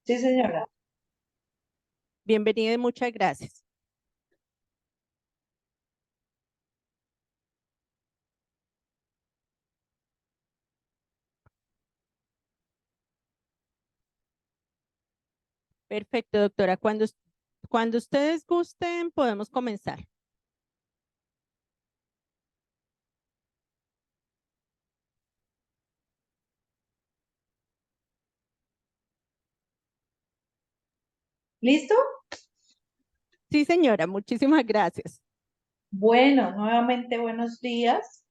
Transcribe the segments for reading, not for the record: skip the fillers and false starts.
Sí, señora. Bienvenida y muchas gracias. Perfecto, doctora. Cuando ustedes gusten, podemos comenzar. ¿Listo? Sí, señora, muchísimas gracias. Bueno, nuevamente buenos días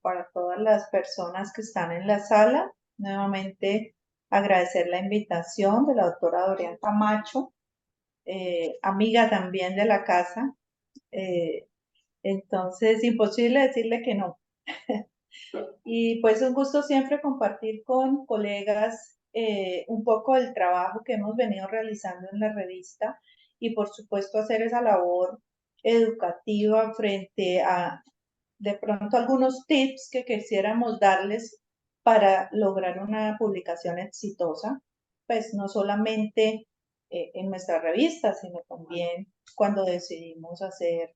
para todas las personas que están en la sala. Nuevamente agradecer la invitación de la doctora Dorian Camacho, amiga también de la casa. Eh, entonces, imposible decirle que no. Y pues un gusto siempre compartir con colegas un poco del trabajo que hemos venido realizando en la revista y por supuesto hacer esa labor educativa frente a de pronto algunos tips que quisiéramos darles para lograr una publicación exitosa, pues no solamente en nuestra revista, sino también cuando decidimos hacer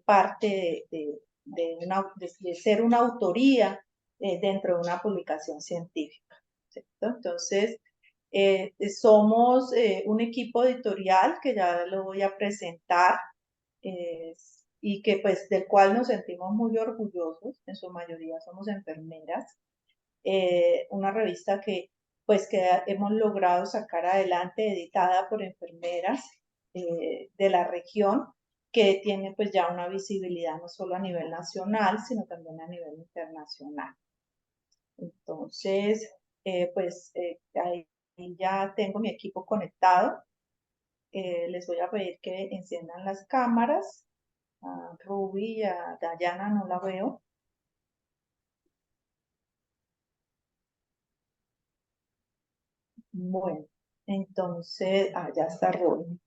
parte de ser una autoría dentro de una publicación científica, ¿cierto? Entonces, somos un equipo editorial que ya lo voy a presentar y que pues del cual nos sentimos muy orgullosos, en su mayoría somos enfermeras, una revista que pues que hemos logrado sacar adelante, editada por enfermeras de la región, que tiene pues ya una visibilidad no solo a nivel nacional, sino también a nivel internacional. Entonces, ahí ya tengo mi equipo conectado. Les voy a pedir que enciendan las cámaras. A Ruby y a Dayana no la veo. Bueno, entonces, ya está Ruby.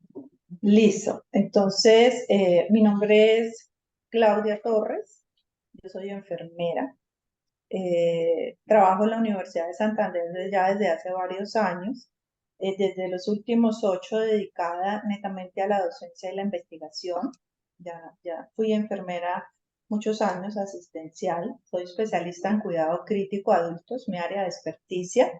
Listo. Entonces, mi nombre es Claudia Torres. Yo soy enfermera. Trabajo en la Universidad de Santander ya desde hace varios años. Desde los últimos 8 dedicada netamente a la docencia y la investigación. Ya fui enfermera muchos años asistencial. Soy especialista en cuidado crítico a adultos, mi área de experticia.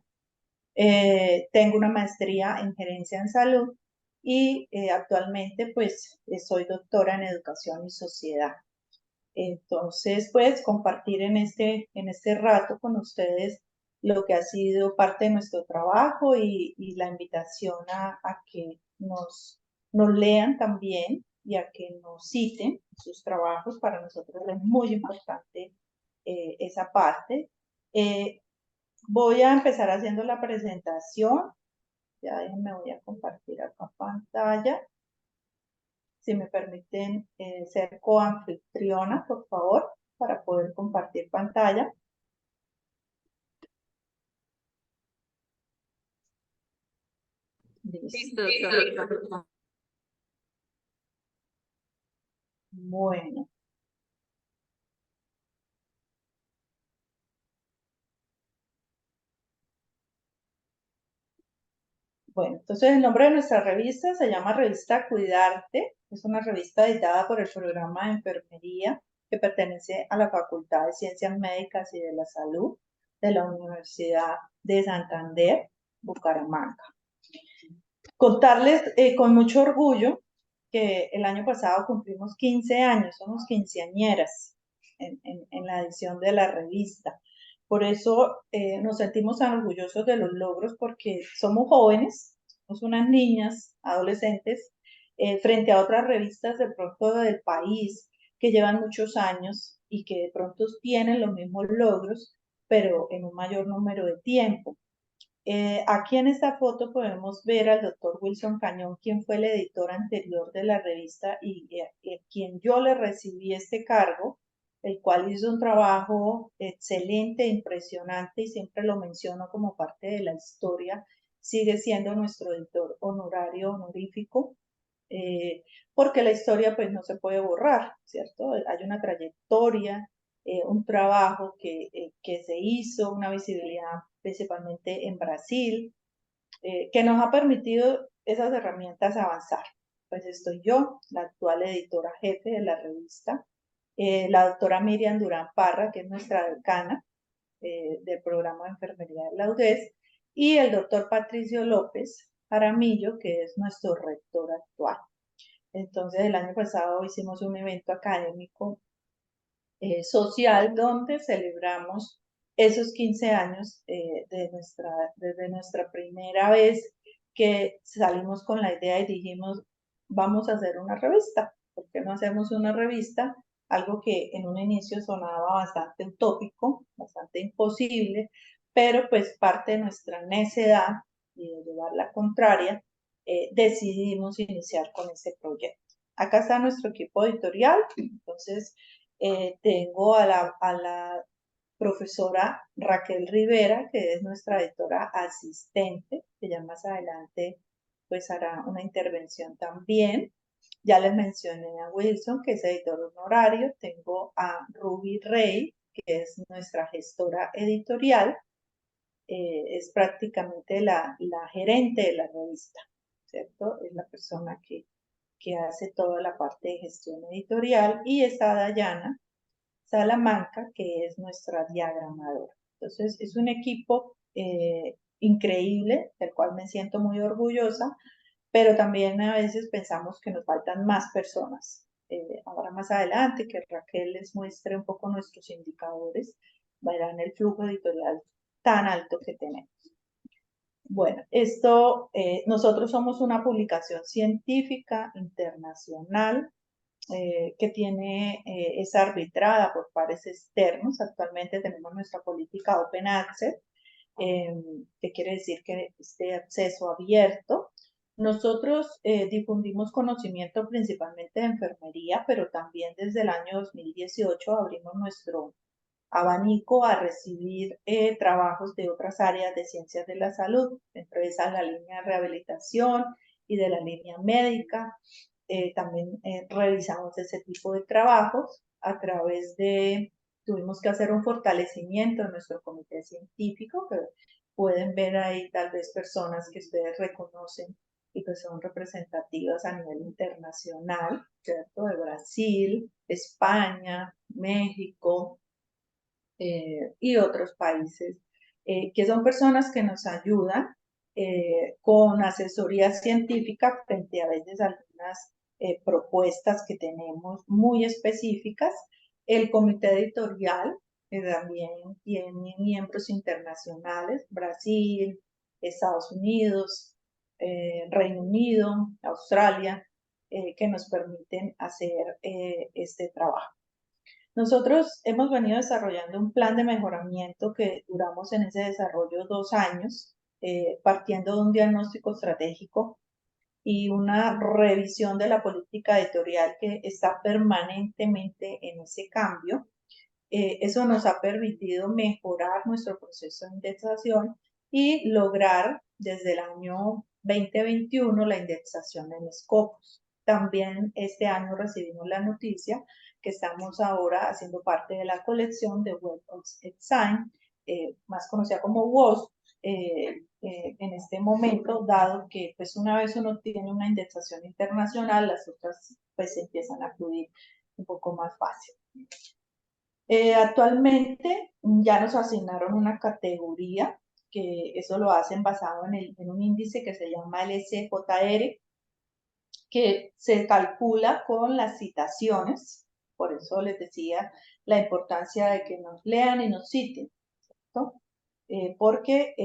Tengo una maestría en gerencia en salud y actualmente pues soy doctora en educación y sociedad. Entonces, pues compartir en este rato con ustedes lo que ha sido parte de nuestro trabajo y la invitación a que nos lean también y a que nos citen sus trabajos. Para nosotros es muy importante esa parte. Eh, Voy a empezar haciendo la presentación. Ya déjenme, voy a compartir acá pantalla. Si me permiten ser coanfitriona, por favor, para poder compartir pantalla. Listo. Bueno, bueno, entonces el nombre de nuestra revista se llama Revista Cuidarte. Es una revista editada por el programa de enfermería que pertenece a la Facultad de Ciencias Médicas y de la Salud de la Universidad de Santander, Bucaramanga. Contarles con mucho orgullo que el año pasado cumplimos 15 años, somos quinceañeras en la edición de la revista. Por eso nos sentimos tan orgullosos de los logros porque somos jóvenes, somos unas niñas, adolescentes, frente a otras revistas de pronto del país que llevan muchos años y que de pronto tienen los mismos logros, pero en un mayor número de tiempo. Aquí en esta foto podemos ver al doctor Wilson Cañón, quien fue el editor anterior de la revista y quien yo le recibí este cargo, el cual hizo un trabajo excelente, impresionante y siempre lo menciono como parte de la historia. Sigue siendo nuestro editor honorario, honorífico, porque la historia pues no se puede borrar, ¿cierto? Hay una trayectoria, un trabajo que se hizo, una visibilidad principalmente en Brasil, que nos ha permitido esas herramientas avanzar. Pues estoy yo, la actual editora jefe de la revista, la doctora Miriam Durán Parra, que es nuestra decana del programa de enfermería de la UDES, y el doctor Patricio López Jaramillo, que es nuestro rector actual. Entonces, el año pasado hicimos un evento académico social donde celebramos esos 15 años desde nuestra primera vez que salimos con la idea y dijimos, vamos a hacer una revista. ¿Por qué no hacemos una revista? Algo que en un inicio sonaba bastante utópico, bastante imposible, pero pues parte de nuestra necedad y de llevar la contraria, decidimos iniciar con ese proyecto. Acá está nuestro equipo editorial, entonces tengo a la profesora Raquel Rivera, que es nuestra editora asistente, que ya más adelante pues hará una intervención también. Ya les mencioné a Wilson, que es editor honorario. Tengo a Ruby Rey, que es nuestra gestora editorial. Es prácticamente la gerente de la revista, ¿cierto? Es la persona que hace toda la parte de gestión editorial. Y está Dayana Salamanca, que es nuestra diagramadora. Entonces, es un equipo increíble, del cual me siento muy orgullosa, pero también a veces pensamos que nos faltan más personas. Ahora más adelante, que Raquel les muestre un poco nuestros indicadores, verán el flujo editorial tan alto que tenemos. Bueno, nosotros somos una publicación científica internacional que es arbitrada por pares externos. Actualmente tenemos nuestra política Open Access, que quiere decir que este acceso abierto. Nosotros difundimos conocimiento principalmente de enfermería, pero también desde el año 2018 abrimos nuestro abanico a recibir trabajos de otras áreas de ciencias de la salud, entre esas la línea de rehabilitación y de la línea médica. También realizamos ese tipo de trabajos tuvimos que hacer un fortalecimiento en nuestro comité científico, que pueden ver ahí tal vez personas que ustedes reconocen y que son representativas a nivel internacional, ¿cierto? De Brasil, España, México, y otros países, que son personas que nos ayudan con asesoría científica frente a veces algunas propuestas que tenemos muy específicas. El comité editorial también tiene miembros internacionales, Brasil, Estados Unidos, Reino Unido, Australia, que nos permiten hacer este trabajo. Nosotros hemos venido desarrollando un plan de mejoramiento que duramos en ese desarrollo 2 años, partiendo de un diagnóstico estratégico y una revisión de la política editorial que está permanentemente en ese cambio. Eso nos ha permitido mejorar nuestro proceso de indexación y lograr desde el año 2021 la indexación en Scopus. También este año recibimos la noticia que estamos ahora haciendo parte de la colección de Web of Design, más conocida como WOS, en este momento, dado que pues una vez uno tiene una indexación internacional, las otras pues empiezan a fluir un poco más fácil. Actualmente ya nos asignaron una categoría, que eso lo hacen basado en un índice que se llama el SJR, que se calcula con las citaciones. Por eso les decía la importancia de que nos lean y nos citen, ¿cierto? Porque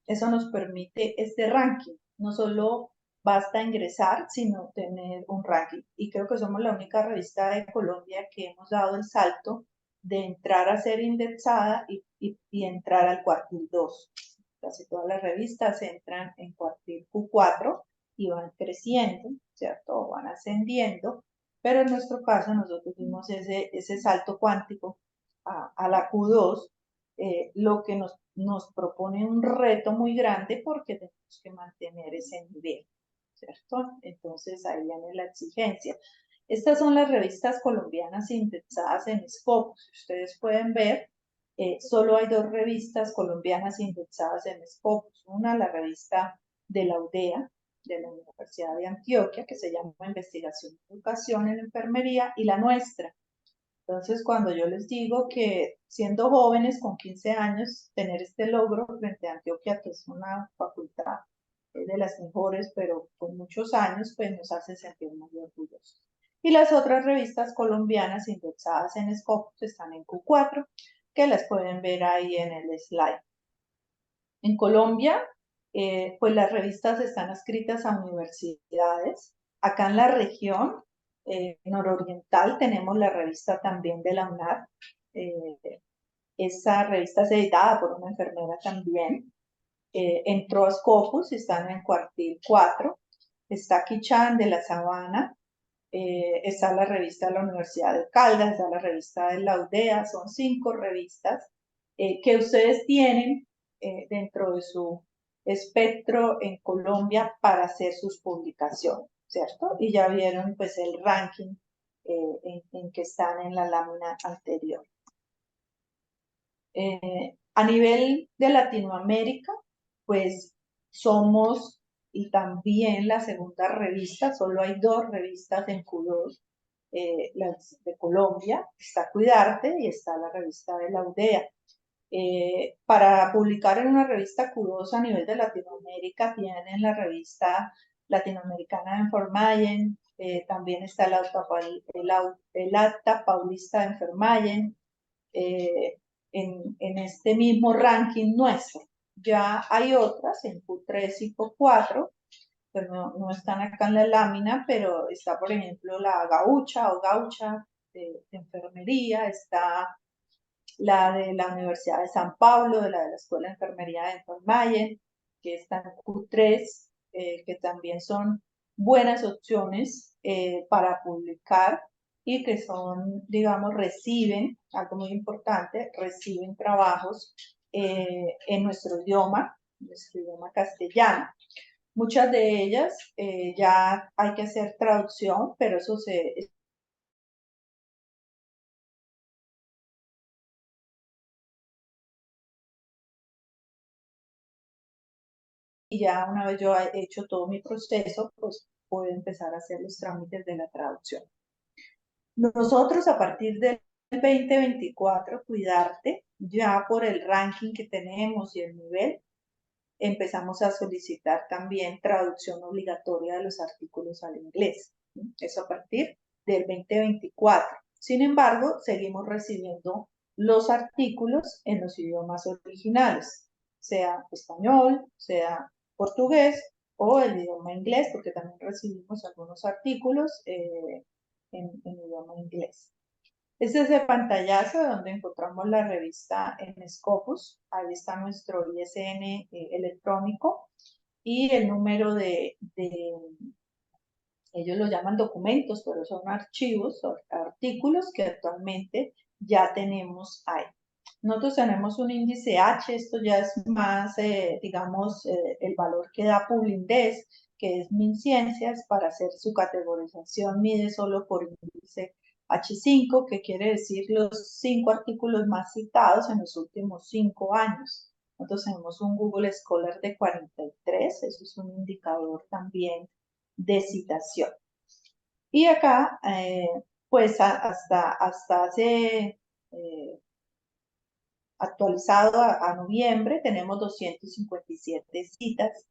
eso nos permite este ranking. No solo basta ingresar, sino tener un ranking. Y creo que somos la única revista de Colombia que hemos dado el salto de entrar a ser indexada y entrar al cuartil 2. Casi todas las revistas entran en cuartil Q4 y van creciendo, ¿cierto? Van ascendiendo, pero en nuestro caso nosotros dimos ese salto cuántico a la Q2, lo que nos propone un reto muy grande porque tenemos que mantener ese nivel, ¿cierto? Entonces ahí viene la exigencia. Estas son las revistas colombianas indexadas en Scopus. Ustedes pueden ver, solo hay 2 revistas colombianas indexadas en Scopus. Una, la revista de la UDEA, de la Universidad de Antioquia, que se llama Investigación y Educación en Enfermería, y la nuestra. Entonces, cuando yo les digo que siendo jóvenes con 15 años, tener este logro frente a Antioquia, que es una facultad de las mejores, pero con muchos años, pues nos hace sentir muy orgullosos. Y las otras revistas colombianas indexadas en Scopus están en Q4, que las pueden ver ahí en el slide. En Colombia, pues las revistas están adscritas a universidades. Acá en la región nororiental tenemos la revista también de la UNAD. Esa revista es editada por una enfermera también. Entró a Scopus, están en cuartil 4. Está Quichan de la Sabana. Está la revista de la Universidad de Caldas, está la revista de la UDEA. Son 5 revistas que ustedes tienen dentro de su espectro en Colombia para hacer sus publicaciones, ¿cierto? Y ya vieron pues el ranking en que están en la lámina anterior. A nivel de Latinoamérica, pues somos y también la segunda revista, solo hay 2 revistas en Q2, las de Colombia, está Cuidarte y está la revista de la UDEA. Para publicar en una revista Q2 a nivel de Latinoamérica tienen la revista latinoamericana de Enfermayen, también está el Acta Paulista de Enfermayen, en este mismo ranking nuestro. Ya hay otras en Q3 y Q4, pero no están acá en la lámina, pero está, por ejemplo, la Gaucha o Gaucha de enfermería, está la de la Universidad de San Pablo, de la Escuela de Enfermería de Enfermayen, que está en Q3, que también son buenas opciones para publicar y que son, digamos, reciben, algo muy importante, reciben trabajos en nuestro idioma castellano. Muchas de ellas ya hay que hacer traducción, pero eso y ya una vez yo he hecho todo mi proceso, pues puedo empezar a hacer los trámites de la traducción. Nosotros a partir del 2024, Cuidarte, ya por el ranking que tenemos y el nivel, empezamos a solicitar también traducción obligatoria de los artículos al inglés. Eso a partir del 2024. Sin embargo, seguimos recibiendo los artículos en los idiomas originales, sea español, sea portugués o el idioma inglés, porque también recibimos algunos artículos en idioma inglés. Este es el pantallazo donde encontramos la revista en Scopus. Ahí está nuestro ISN electrónico y el número ellos lo llaman documentos, pero son archivos, son artículos que actualmente ya tenemos ahí. Nosotros tenemos un índice H, esto ya es más, digamos, el valor que da Publindez, que es MinCiencias, para hacer su categorización, mide solo por índice H5, que quiere decir los 5 artículos más citados en los últimos 5 años. Nosotros tenemos un Google Scholar de 43, eso es un indicador también de citación. Y acá, pues hasta hace actualizado a noviembre, tenemos 257 citas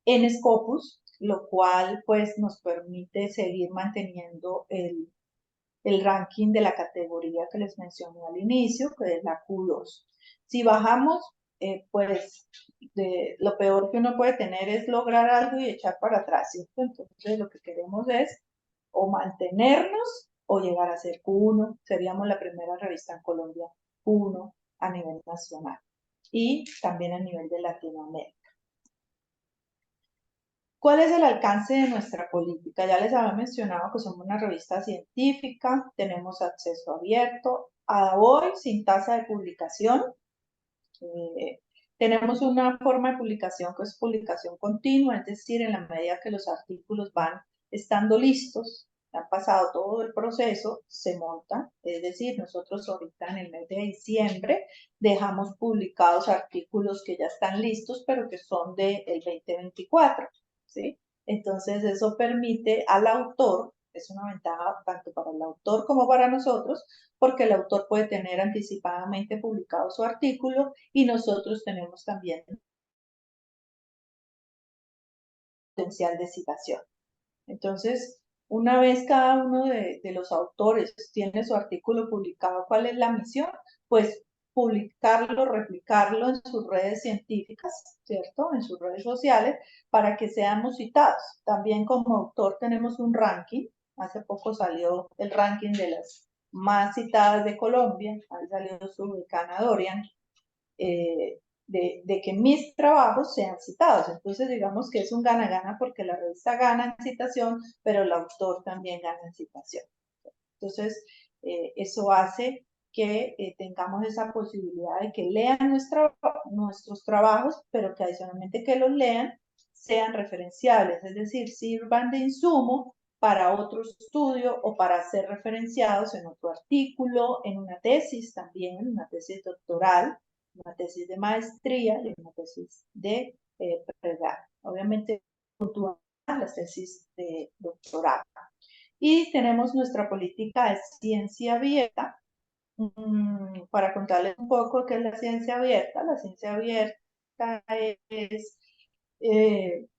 en Scopus, lo cual pues nos permite seguir manteniendo el ranking de la categoría que les mencioné al inicio, que es la Q2. Si bajamos, pues lo peor que uno puede tener es lograr algo y echar para atrás, ¿cierto? Entonces lo que queremos es o mantenernos o llegar a ser Q1. Seríamos la primera revista en Colombia Q1 a nivel nacional y también a nivel de Latinoamérica. ¿Cuál es el alcance de nuestra política? Ya les había mencionado que somos una revista científica, tenemos acceso abierto, a hoy sin tasa de publicación. Tenemos una forma de publicación que es publicación continua, es decir, en la medida que los artículos van estando listos, han pasado todo el proceso, se montan. Es decir, nosotros ahorita en el mes de diciembre dejamos publicados artículos que ya están listos, pero que son del 2024, ¿sí? Entonces, eso permite al autor, es una ventaja tanto para el autor como para nosotros, porque el autor puede tener anticipadamente publicado su artículo y nosotros tenemos también potencial de citación. Entonces, una vez cada uno de los autores tiene su artículo publicado, ¿cuál es la misión? Pues publicarlo, replicarlo en sus redes científicas, ¿cierto? En sus redes sociales, para que seamos citados. También como autor tenemos un ranking. Hace poco salió el ranking de las más citadas de Colombia. Ahí salió su decana Dorian. De que mis trabajos sean citados. Entonces, digamos que es un gana-gana porque la revista gana en citación, pero el autor también gana en citación. Entonces, eso hace que tengamos esa posibilidad de que lean nuestros trabajos, pero que adicionalmente que los lean sean referenciables, es decir, sirvan de insumo para otro estudio o para ser referenciados en otro artículo, en una tesis también, en una tesis doctoral, una tesis de maestría y una tesis de pregrado. Obviamente, las tesis de doctorado. Y tenemos nuestra política de ciencia abierta. Para contarles un poco qué es la ciencia abierta. La ciencia abierta es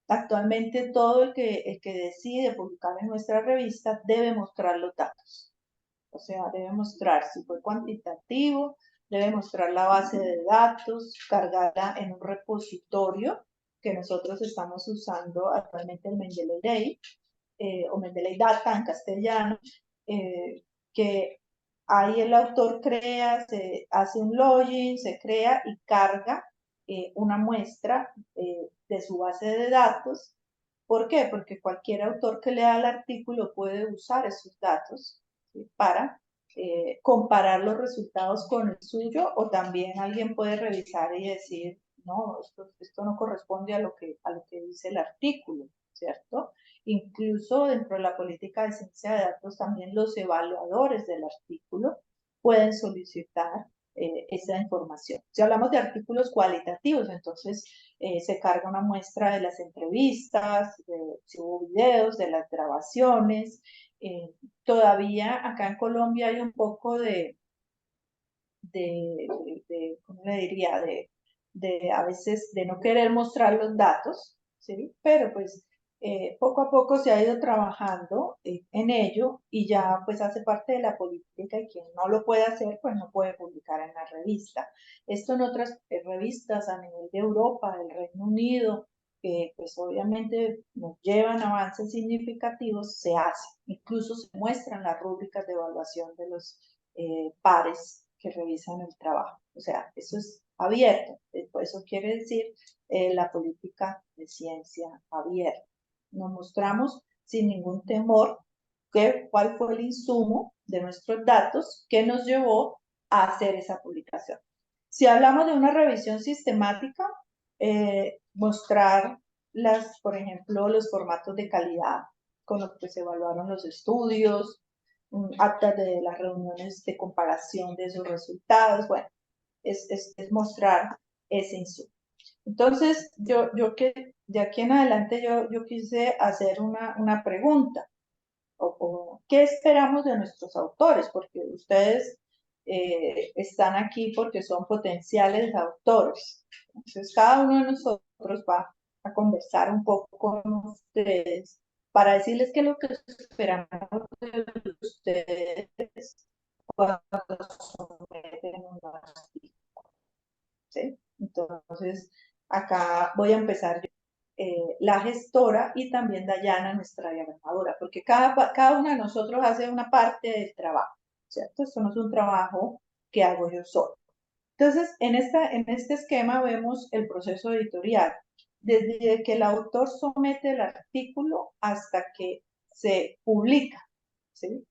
actualmente todo el que decide publicar en nuestra revista debe mostrar los datos. O sea, debe mostrar si fue cuantitativo, debe mostrar la base de datos, cargarla en un repositorio que nosotros estamos usando actualmente el Mendeley o Mendeley Data en castellano, que ahí el autor crea, se hace un login, se crea y carga una muestra de su base de datos. ¿Por qué? Porque cualquier autor que lea el artículo puede usar esos datos, ¿sí? Para comparar los resultados con el suyo, o también alguien puede revisar y decir, no, esto no corresponde a lo que dice el artículo, ¿cierto? Incluso dentro de la política de ciencia de datos, también los evaluadores del artículo pueden solicitar esa información. Si hablamos de artículos cualitativos, entonces se carga una muestra de las entrevistas, si hubo videos, de las grabaciones. Todavía acá en Colombia hay un poco ¿cómo le diría? A veces de no querer mostrar los datos, ¿sí? Pero pues poco a poco se ha ido trabajando en ello y ya pues hace parte de la política y quien no lo puede hacer pues no puede publicar en la revista. Esto en otras revistas a nivel de Europa, del Reino Unido, que pues obviamente nos llevan avances significativos, se hace. Incluso se muestran las rúbricas de evaluación de los pares que revisan el trabajo. O sea, eso es abierto. Eso quiere decir la política de ciencia abierta. Nos mostramos sin ningún temor cuál fue el insumo de nuestros datos que nos llevó a hacer esa publicación. Si hablamos de una revisión sistemática, mostrar por ejemplo, los formatos de calidad con los que se evaluaron los estudios, actas de las reuniones de comparación de esos resultados. Bueno, es mostrar ese insumo. Entonces, yo que de aquí en adelante yo quise hacer una pregunta, ¿qué esperamos de nuestros autores? Porque ustedes están aquí porque son potenciales autores. Entonces, cada uno de nosotros va a conversar un poco con ustedes para decirles qué es lo que esperamos de ustedes cuando someten un artículo. ¿Sí? Entonces, acá voy a empezar yo, la gestora y también Dayana, nuestra diagramadora, porque cada una de nosotros hace una parte del trabajo, ¿cierto? Esto no es un trabajo que hago yo solo. Entonces, en este esquema vemos el proceso editorial, desde que el autor somete el artículo hasta que se publica, ¿sí?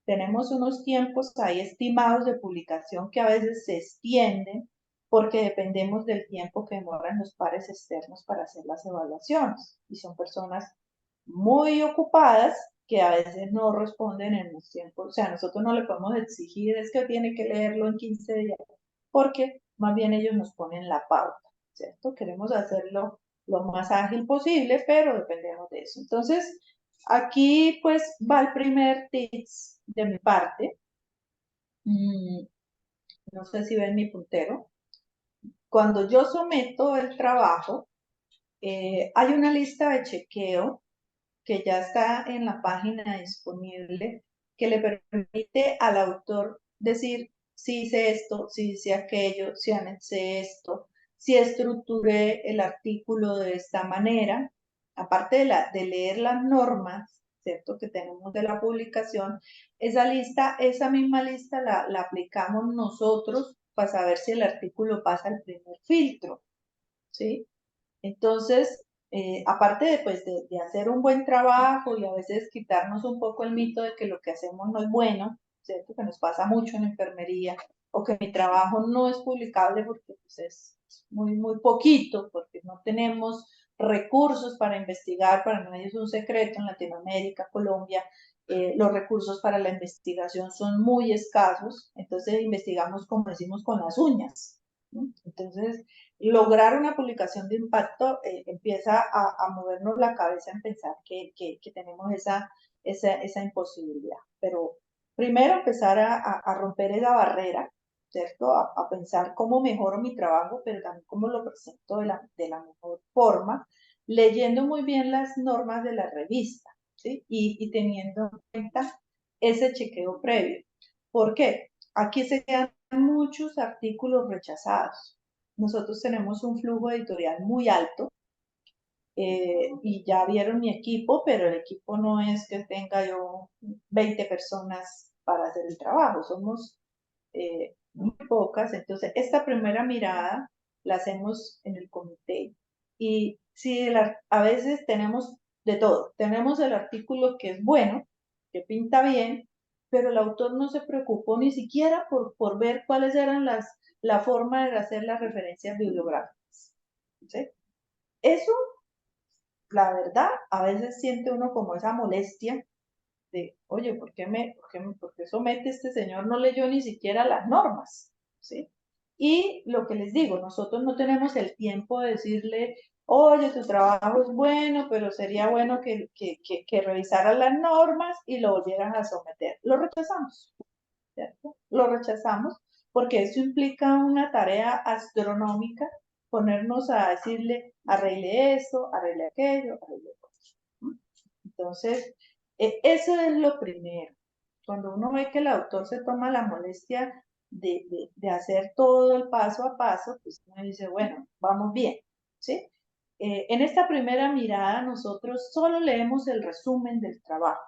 Tenemos unos tiempos ahí estimados de publicación que a veces se extienden porque dependemos del tiempo que demoran los pares externos para hacer las evaluaciones. Y son personas muy ocupadas que a veces no responden en los tiempos. O sea, nosotros no le podemos exigir, es que tiene que leerlo en 15 días, porque más bien ellos nos ponen la pauta, ¿cierto? Queremos hacerlo lo más ágil posible, pero dependemos de eso. Entonces, aquí pues va el primer tips de mi parte. No sé si ven mi puntero. Cuando yo someto el trabajo, hay una lista de chequeo que ya está en la página disponible que le permite al autor decir si hice esto, si hice aquello, si anexé esto, si estructuré el artículo de esta manera. Aparte de leer las normas, ¿cierto? Que tenemos de la publicación, esa misma lista la aplicamos nosotros para saber si el artículo pasa el primer filtro, ¿sí? Entonces, aparte de hacer un buen trabajo y a veces quitarnos un poco el mito de que lo que hacemos no es bueno, ¿cierto? Que nos pasa mucho en enfermería, o que mi trabajo no es publicable porque pues, es muy poquito, porque no tenemos recursos para investigar, para nadie es un secreto, en Latinoamérica, Colombia, los recursos para la investigación son muy escasos, entonces investigamos, como decimos, con las uñas, ¿no? Entonces, lograr una publicación de impacto empieza a movernos la cabeza en pensar que tenemos esa imposibilidad. Pero primero empezar a romper esa barrera, ¿cierto? A pensar cómo mejoro mi trabajo, pero también cómo lo presento de la mejor forma, leyendo muy bien las normas de la revista, ¿sí? Y teniendo en cuenta ese chequeo previo. ¿Por qué? Aquí se quedan muchos artículos rechazados. Nosotros tenemos un flujo editorial muy alto y ya vieron mi equipo, pero el equipo no es que tenga yo 20 personas para hacer el trabajo, somos muy pocas. Entonces, esta primera mirada la hacemos en el comité. Y si a veces tenemos de todo, tenemos el artículo que es bueno, que pinta bien, pero el autor no se preocupó ni siquiera por ver cuáles eran la forma de hacer las referencias bibliográficas. ¿Sí? Eso, la verdad, a veces siente uno como esa molestia de, oye, ¿por qué somete este señor? No leyó ni siquiera las normas, ¿sí? Y lo que les digo, nosotros no tenemos el tiempo de decirle, oye, tu trabajo es bueno, pero sería bueno que revisaran las normas y lo volvieran a someter. Lo rechazamos, ¿cierto? Lo rechazamos porque eso implica una tarea astronómica, ponernos a decirle, arregle esto, arregle aquello, arregle aquello. Entonces, eso es lo primero. Cuando uno ve que el autor se toma la molestia de hacer todo el paso a paso, pues uno dice, bueno, vamos bien, ¿sí? En esta primera mirada nosotros solo leemos el resumen del trabajo,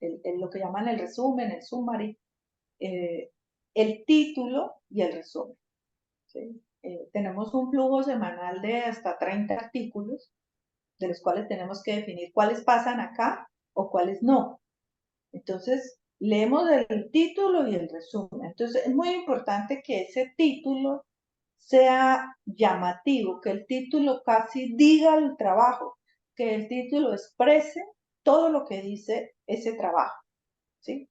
lo que llaman el resumen, el summary, eh, el título y el resumen, ¿sí? Tenemos un flujo semanal de hasta 30 artículos, de los cuales tenemos que definir cuáles pasan acá o cuáles no. Entonces, leemos el título y el resumen. Entonces, es muy importante que ese título sea llamativo, que el título casi diga el trabajo, que el título exprese todo lo que dice ese trabajo, ¿sí?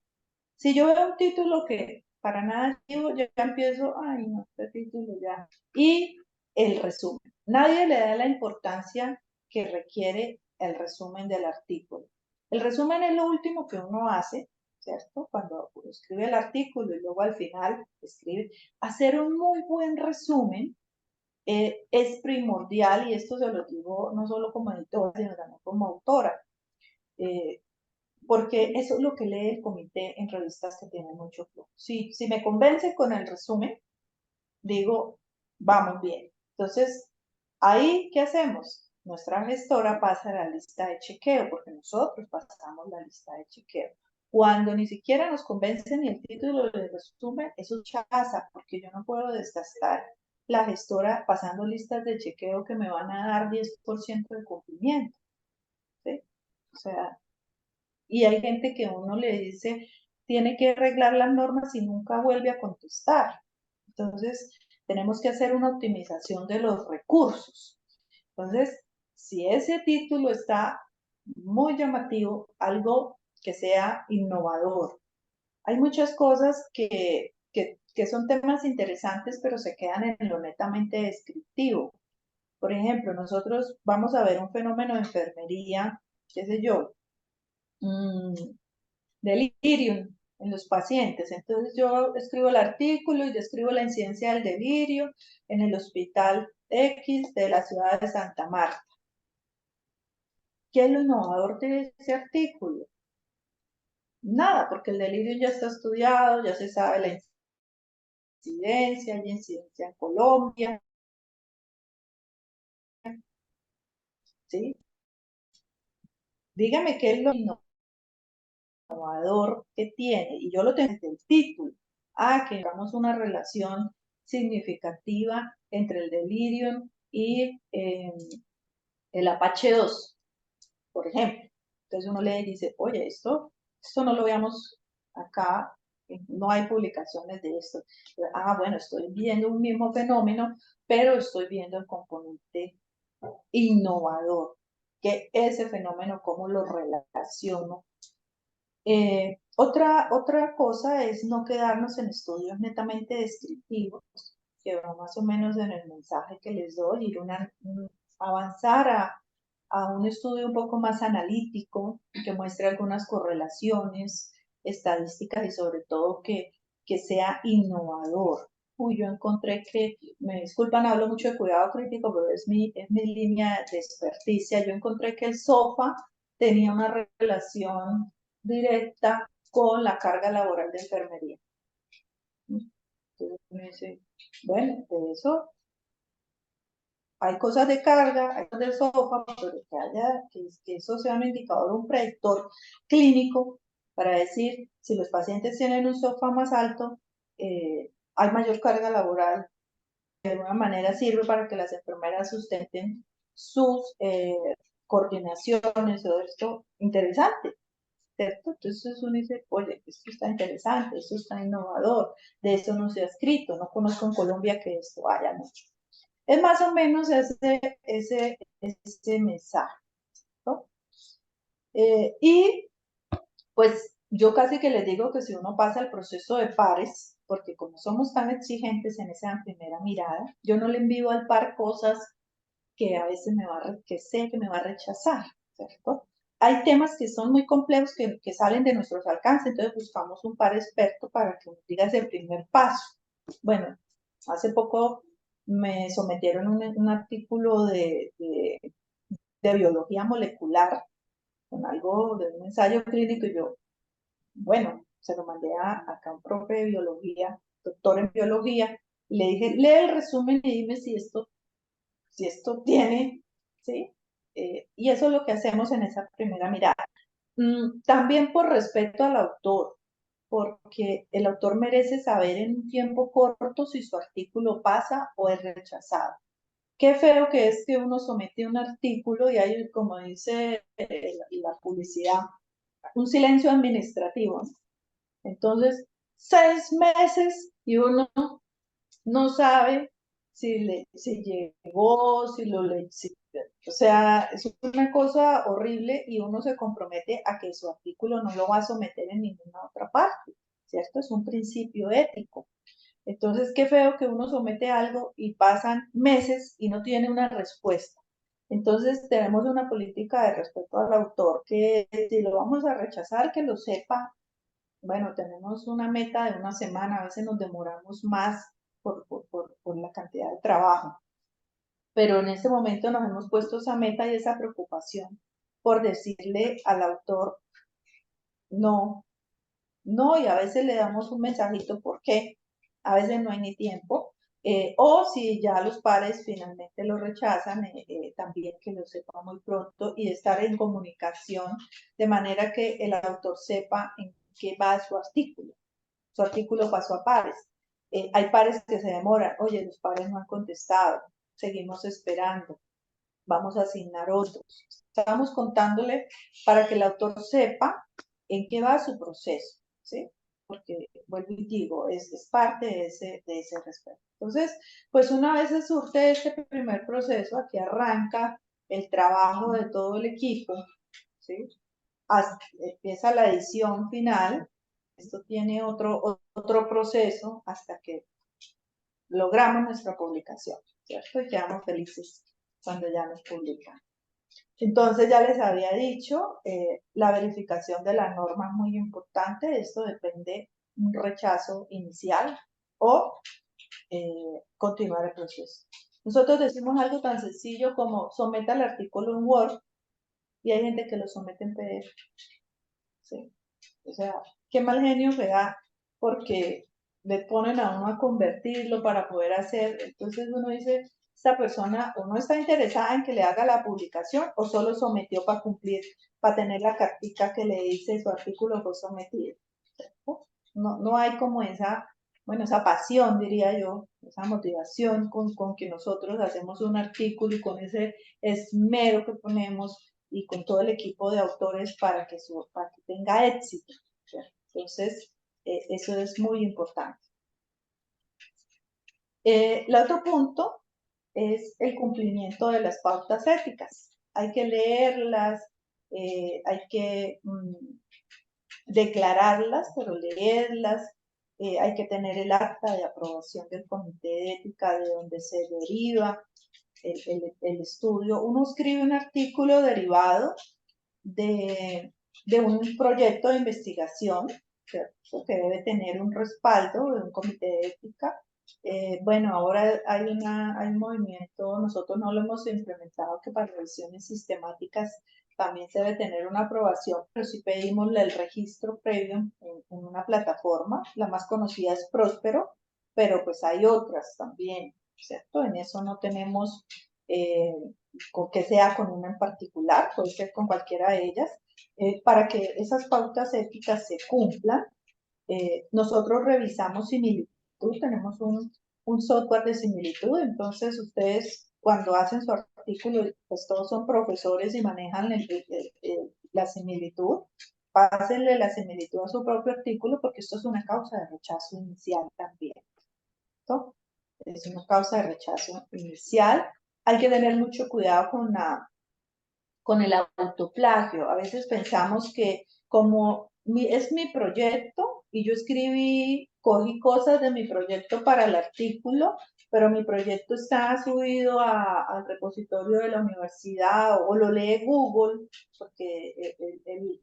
Si yo veo un título que para nada digo, yo ya empiezo, ay, no, este título ya. Y el resumen. Nadie le da la importancia que requiere el resumen del artículo. El resumen es lo último que uno hace, ¿cierto? Cuando uno escribe el artículo y luego al final escribe. Hacer un muy buen resumen es primordial, y esto se lo digo no solo como editora, sino también como autora. Eh, Porque eso es lo que lee el comité en revistas que tienen mucho flujo. Si me convence con el resumen, digo, vamos bien. Entonces, ahí, ¿qué hacemos? Nuestra gestora pasa a la lista de chequeo, porque nosotros pasamos la lista de chequeo. Cuando ni siquiera nos convence ni el título del resumen, eso chaza, porque yo no puedo desgastar la gestora pasando listas de chequeo que me van a dar 10% de cumplimiento, ¿sí? O sea, y hay gente que uno le dice, tiene que arreglar las normas y nunca vuelve a contestar. Entonces, tenemos que hacer una optimización de los recursos. Entonces, si ese título está muy llamativo, algo que sea innovador. Hay muchas cosas que son temas interesantes, pero se quedan en lo netamente descriptivo. Por ejemplo, nosotros vamos a ver un fenómeno de enfermería, qué sé yo, delirium en los pacientes. Entonces yo escribo el artículo y describo la incidencia del delirio en el hospital X de la ciudad de Santa Marta. ¿Qué es lo innovador de ese artículo? Nada, porque el delirio ya está estudiado, ya se sabe la incidencia, hay incidencia en Colombia, ¿sí? Dígame qué es lo innovador que tiene, y yo lo tengo desde el título. Que digamos una relación significativa entre el delirio y el Apache 2, por ejemplo. Entonces uno lee y dice, oye, esto no lo veamos acá, no hay publicaciones de esto. Bueno, estoy viendo un mismo fenómeno, pero estoy viendo el componente innovador, que ese fenómeno, cómo lo relaciono. Otra cosa es no quedarnos en estudios netamente descriptivos, que va más o menos en el mensaje que les doy, avanzar a un estudio un poco más analítico, que muestre algunas correlaciones estadísticas y sobre todo que sea innovador. Yo encontré que, me disculpan, hablo mucho de cuidado crítico, pero es mi línea de experticia. Yo encontré que el SOFA tenía una relación directa con la carga laboral de enfermería. Entonces me dice, bueno, de eso hay cosas de carga, hay cosas de SOFA, pero que eso sea un indicador, un predictor clínico para decir si los pacientes tienen un SOFA más alto, hay mayor carga laboral. De alguna manera sirve para que las enfermeras sustenten sus coordinaciones, todo esto interesante, ¿cierto? Entonces uno dice, oye, esto está interesante, esto está innovador, de esto no se ha escrito, no conozco en Colombia que esto haya mucho. Es más o menos ese mensaje, ¿no? Y pues yo casi que les digo que si uno pasa el proceso de pares, porque como somos tan exigentes en esa primera mirada, yo no le envío al par cosas que a veces que sé que me va a rechazar, ¿cierto? Hay temas que son muy complejos que salen de nuestros alcances, entonces buscamos un par experto para que nos diga ese primer paso. Bueno, hace poco me sometieron un artículo de biología molecular con algo de un ensayo clínico y yo, bueno, se lo mandé acá a un profe de biología, doctor en biología, y le dije, lee el resumen y dime si esto tiene, ¿sí? Y eso es lo que hacemos en esa primera mirada. También por respeto al autor, porque el autor merece saber en un tiempo corto si su artículo pasa o es rechazado. Qué feo que es que uno somete un artículo y hay, como dice la publicidad, un silencio administrativo. Entonces, 6 meses y uno no sabe si llegó, si lo le, o sea, es una cosa horrible y uno se compromete a que su artículo no lo va a someter en ninguna otra parte, ¿cierto? Es un principio ético. Entonces, qué feo que uno somete algo y pasan meses y no tiene una respuesta. Entonces, tenemos una política de respeto al autor que si lo vamos a rechazar, que lo sepa. Bueno, tenemos una meta de una semana, a veces nos demoramos más por la cantidad de trabajo, pero en este momento nos hemos puesto esa meta y esa preocupación por decirle al autor no, no, y a veces le damos un mensajito porque a veces no hay ni tiempo, o si ya los pares finalmente lo rechazan, también que lo sepa muy pronto y estar en comunicación de manera que el autor sepa en qué va su artículo pasó a pares. Hay pares que se demoran, oye, los pares no han contestado, seguimos esperando, vamos a asignar otros. Estamos contándole para que el autor sepa en qué va su proceso, ¿sí? Porque, vuelvo y digo, es parte de ese respeto. Entonces, pues una vez se surte este primer proceso, aquí arranca el trabajo de todo el equipo, ¿sí? Empieza la edición final, esto tiene otro proceso hasta que logramos nuestra publicación, ¿cierto? Y quedamos felices cuando ya nos publican. Entonces ya les había dicho, la verificación de la norma es muy importante, esto depende de un rechazo inicial o continuar el proceso. Nosotros decimos algo tan sencillo como someta el artículo en Word y hay gente que lo somete en PDF. ¿Sí? O sea, qué mal genio me da porque le ponen a uno a convertirlo para poder hacer. Entonces uno dice, esta persona o no está interesada en que le haga la publicación o solo sometió para cumplir, para tener la cartica que le dice su artículo fue sometido. No, no hay como esa, bueno, esa pasión, diría yo, esa motivación con que nosotros hacemos un artículo y con ese esmero que ponemos y con todo el equipo de autores para que tenga éxito. Entonces, eso es muy importante. El otro punto es el cumplimiento de las pautas éticas. Hay que leerlas, hay que declararlas, pero leerlas, hay que tener el acta de aprobación del comité de ética de donde se deriva el estudio. Uno escribe un artículo derivado de un proyecto de investigación, ¿cierto? Que debe tener un respaldo de un comité de ética. Bueno, ahora hay un movimiento, nosotros no lo hemos implementado, que para revisiones sistemáticas también se debe tener una aprobación, pero sí pedimos el registro previo en una plataforma. La más conocida es Próspero, pero pues hay otras también, ¿cierto? En eso no tenemos con que sea con una en particular, puede ser con cualquiera de ellas, para que esas pautas éticas se cumplan. Nosotros revisamos similitud, tenemos un software de similitud, entonces ustedes cuando hacen su artículo, pues todos son profesores y manejan la similitud, pásenle la similitud a su propio artículo porque esto es una causa de rechazo inicial también. ¿No? Es una causa de rechazo inicial. Hay que tener mucho cuidado con el autoplagio. A veces pensamos que como es mi proyecto y yo cogí cosas de mi proyecto para el artículo, pero mi proyecto está subido al repositorio de la universidad o lo lee Google, porque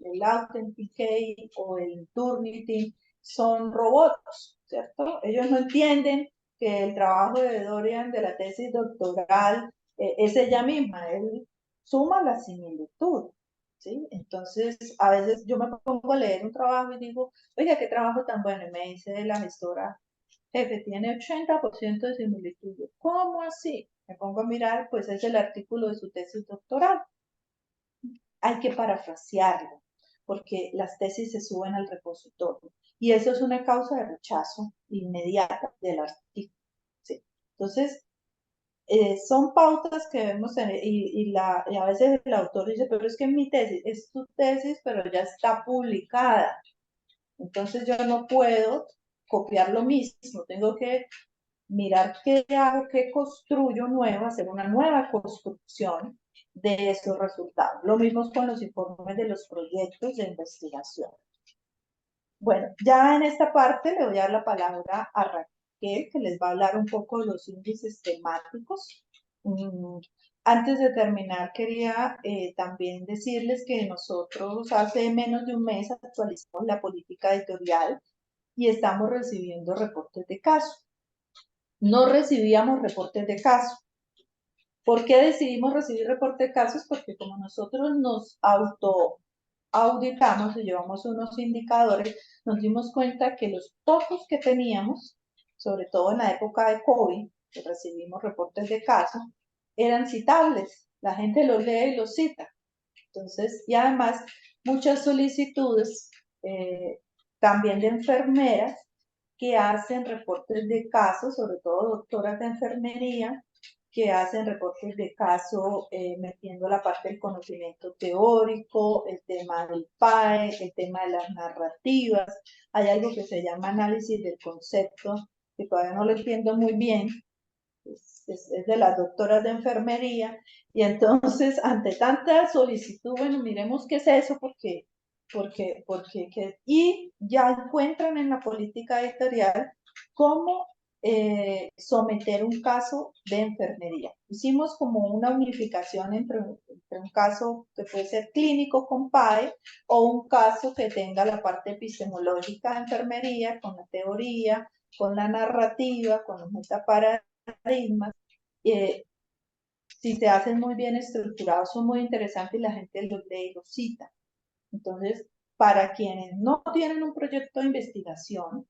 el Authenticate o el Turnitin son robots, ¿cierto? Ellos no entienden que el trabajo de Dorian de la tesis doctoral es ella misma, él suma la similitud, ¿sí? Entonces, a veces yo me pongo a leer un trabajo y digo, oiga, qué trabajo tan bueno, y me dice la gestora, jefe, tiene 80% de similitud. ¿Cómo así? Me pongo a mirar, pues es el artículo de su tesis doctoral. Hay que parafrasearlo, porque las tesis se suben al repositorio, y eso es una causa de rechazo inmediata del artículo, ¿sí? Entonces, son pautas que debemos tener y a veces el autor dice, pero es que mi tesis, es tu tesis, pero ya está publicada. Entonces yo no puedo copiar lo mismo, tengo que mirar qué hago, qué construyo nuevo, hacer una nueva construcción de esos resultados. Lo mismo con los informes de los proyectos de investigación. Bueno, ya en esta parte le voy a dar la palabra a Raquel, que les va a hablar un poco de los índices temáticos. Antes de terminar, quería también decirles que nosotros hace menos de un mes actualizamos la política editorial y estamos recibiendo reportes de caso. No recibíamos reportes de caso. ¿Por qué decidimos recibir reportes de casos? Porque como nosotros nos auditamos y llevamos unos indicadores, nos dimos cuenta que los pocos que teníamos, sobre todo en la época de COVID, que recibimos reportes de casos, eran citables. La gente los lee y los cita. Entonces, y además, muchas solicitudes también de enfermeras que hacen reportes de casos, sobre todo doctoras de enfermería, que hacen reportes de caso metiendo la parte del conocimiento teórico, el tema del PAE, el tema de las narrativas. Hay algo que se llama análisis del concepto, que todavía no lo entiendo muy bien, es de las doctoras de enfermería, y entonces ante tanta solicitud, bueno, miremos qué es eso, y ya encuentran en la política editorial cómo someter un caso de enfermería. Hicimos como una unificación entre un caso que puede ser clínico con PAE o un caso que tenga la parte epistemológica de enfermería con la teoría, con la narrativa, con los metaparadigmas. Si se hacen muy bien estructurados, son muy interesantes y la gente los lee y los cita. Entonces, para quienes no tienen un proyecto de investigación,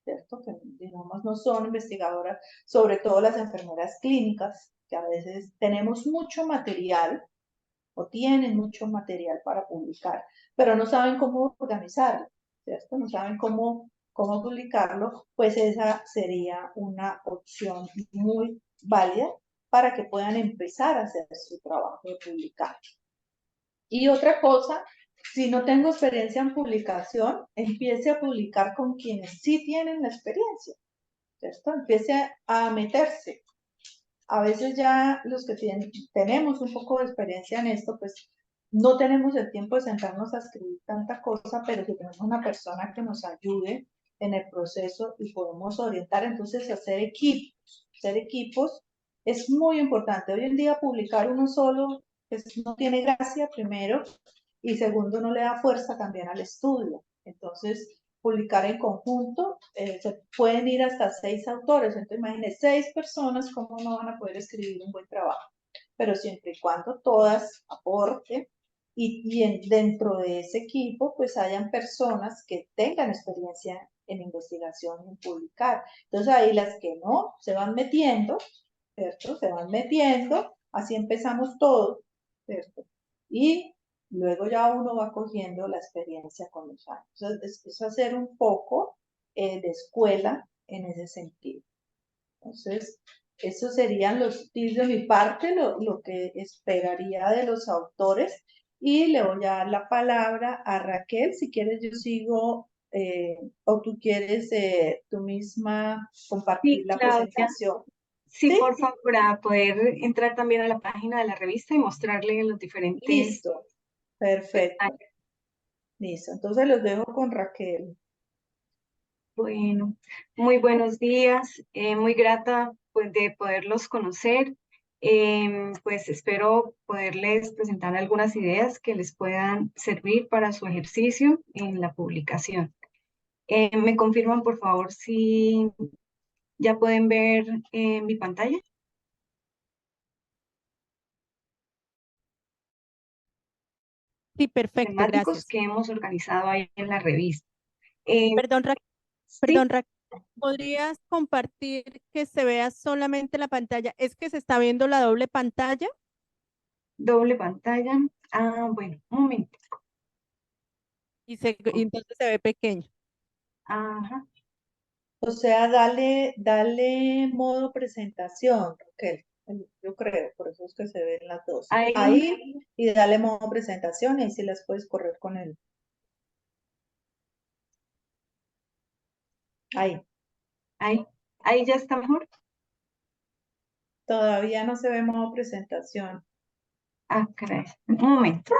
¿cierto? Que digamos no son investigadoras, sobre todo las enfermeras clínicas, que a veces tenemos mucho material o tienen mucho material para publicar, pero no saben cómo organizarlo, ¿cierto? No saben cómo publicarlo, pues esa sería una opción muy válida para que puedan empezar a hacer su trabajo de publicar. Y otra cosa, si no tengo experiencia en publicación, empiece a publicar con quienes sí tienen la experiencia, ¿cierto? Empiece a meterse. A veces ya los que tenemos un poco de experiencia en esto, pues no tenemos el tiempo de sentarnos a escribir tanta cosa, pero si tenemos una persona que nos ayude en el proceso y podemos orientar, entonces hacer equipos es muy importante. Hoy en día publicar uno solo pues, no tiene gracia, primero, y segundo, no le da fuerza también al estudio. Entonces, publicar en conjunto, se pueden ir hasta 6 autores, entonces imagínense 6 personas, ¿cómo no van a poder escribir un buen trabajo? Pero siempre y cuando todas aporten dentro de ese equipo, pues hayan personas que tengan experiencia en investigación y en publicar. Entonces ahí las que no se van metiendo, ¿cierto? Se van metiendo, así empezamos todos, ¿cierto? Y luego ya uno va cogiendo la experiencia con los años. Entonces, es hacer un poco de escuela en ese sentido. Entonces, esos serían los tips de mi parte, lo que esperaría de los autores. Y le voy a dar la palabra a Raquel. Si quieres, yo sigo, o tú quieres tú misma compartir Sí, la Claudia. presentación. Sí, ¿Sí? por favor, para poder entrar también a la página de la revista y mostrarle los diferentes Listo. Perfecto. detalles. Listo. Entonces los dejo con Raquel. Bueno, muy buenos días. Muy grata pues de poderlos conocer. Pues espero poderles presentar algunas ideas que les puedan servir para su ejercicio en la publicación. ¿Me confirman, por favor, si ya pueden ver mi pantalla? Sí, perfecto, Temáticos gracias. que hemos organizado ahí en la revista. Eh, Perdón, sí, perdón, ¿podrías compartir que se vea solamente la pantalla? Es que se está viendo la doble pantalla. doble pantalla. Ah, bueno, un momento. Y entonces se ve pequeño. Ajá. O sea, dale modo presentación, Raquel. Yo creo, por eso es que se ven las dos. Ahí, Ahí y dale modo presentación y ahí sí las puedes correr con él. Ahí. ahí, ahí ya está mejor. Todavía no se ve modo presentación. Ah, caray. Un momento.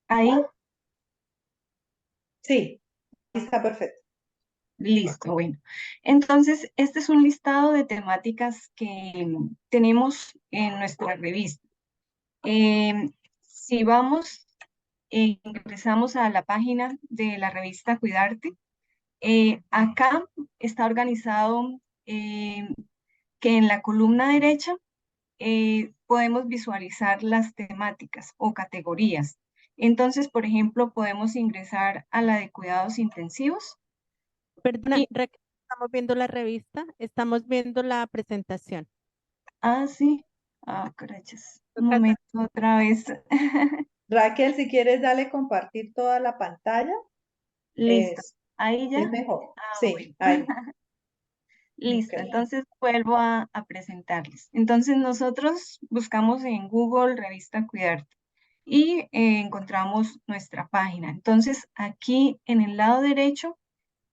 Ahí, Sí, está perfecto. listo, bueno. Entonces, este es un listado de temáticas que tenemos en nuestra revista. Si vamos, ingresamos a la página de la revista Cuidarte. Acá está organizado que en la columna derecha podemos visualizar las temáticas o categorías. Entonces, por ejemplo, podemos ingresar a la de cuidados intensivos. Perdona, Y, estamos viendo la revista, estamos viendo la presentación. sí, carachas, un momento otra vez. Raquel, si quieres, dale compartir toda la pantalla. Listo, ahí Es ya. mejor. Bueno. Sí, ahí. Ok. Listo, entonces vuelvo a presentarles. Entonces nosotros buscamos en Google Revista Cuidarte y encontramos nuestra página. Entonces aquí en el lado derecho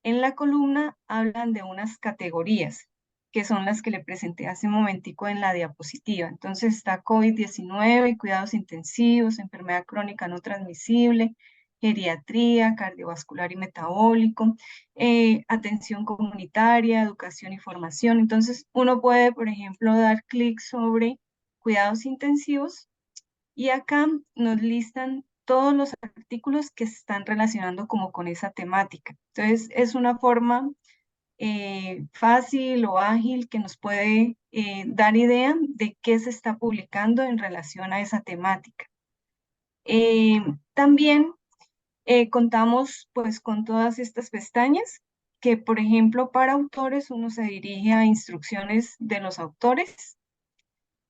En la columna hablan de unas categorías, que son las que le presenté hace un momentico en la diapositiva. Entonces está COVID-19, cuidados intensivos, enfermedad crónica no transmisible, geriatría, cardiovascular y metabólico, atención comunitaria, educación y formación. Entonces uno puede, por ejemplo, dar clic sobre cuidados intensivos y acá nos listan todos los artículos que se están relacionando como con esa temática. Entonces es una forma fácil o ágil que nos puede dar idea de qué se está publicando en relación a esa temática. También contamos pues con todas estas pestañas que, por ejemplo, para autores uno se dirige a instrucciones de los autores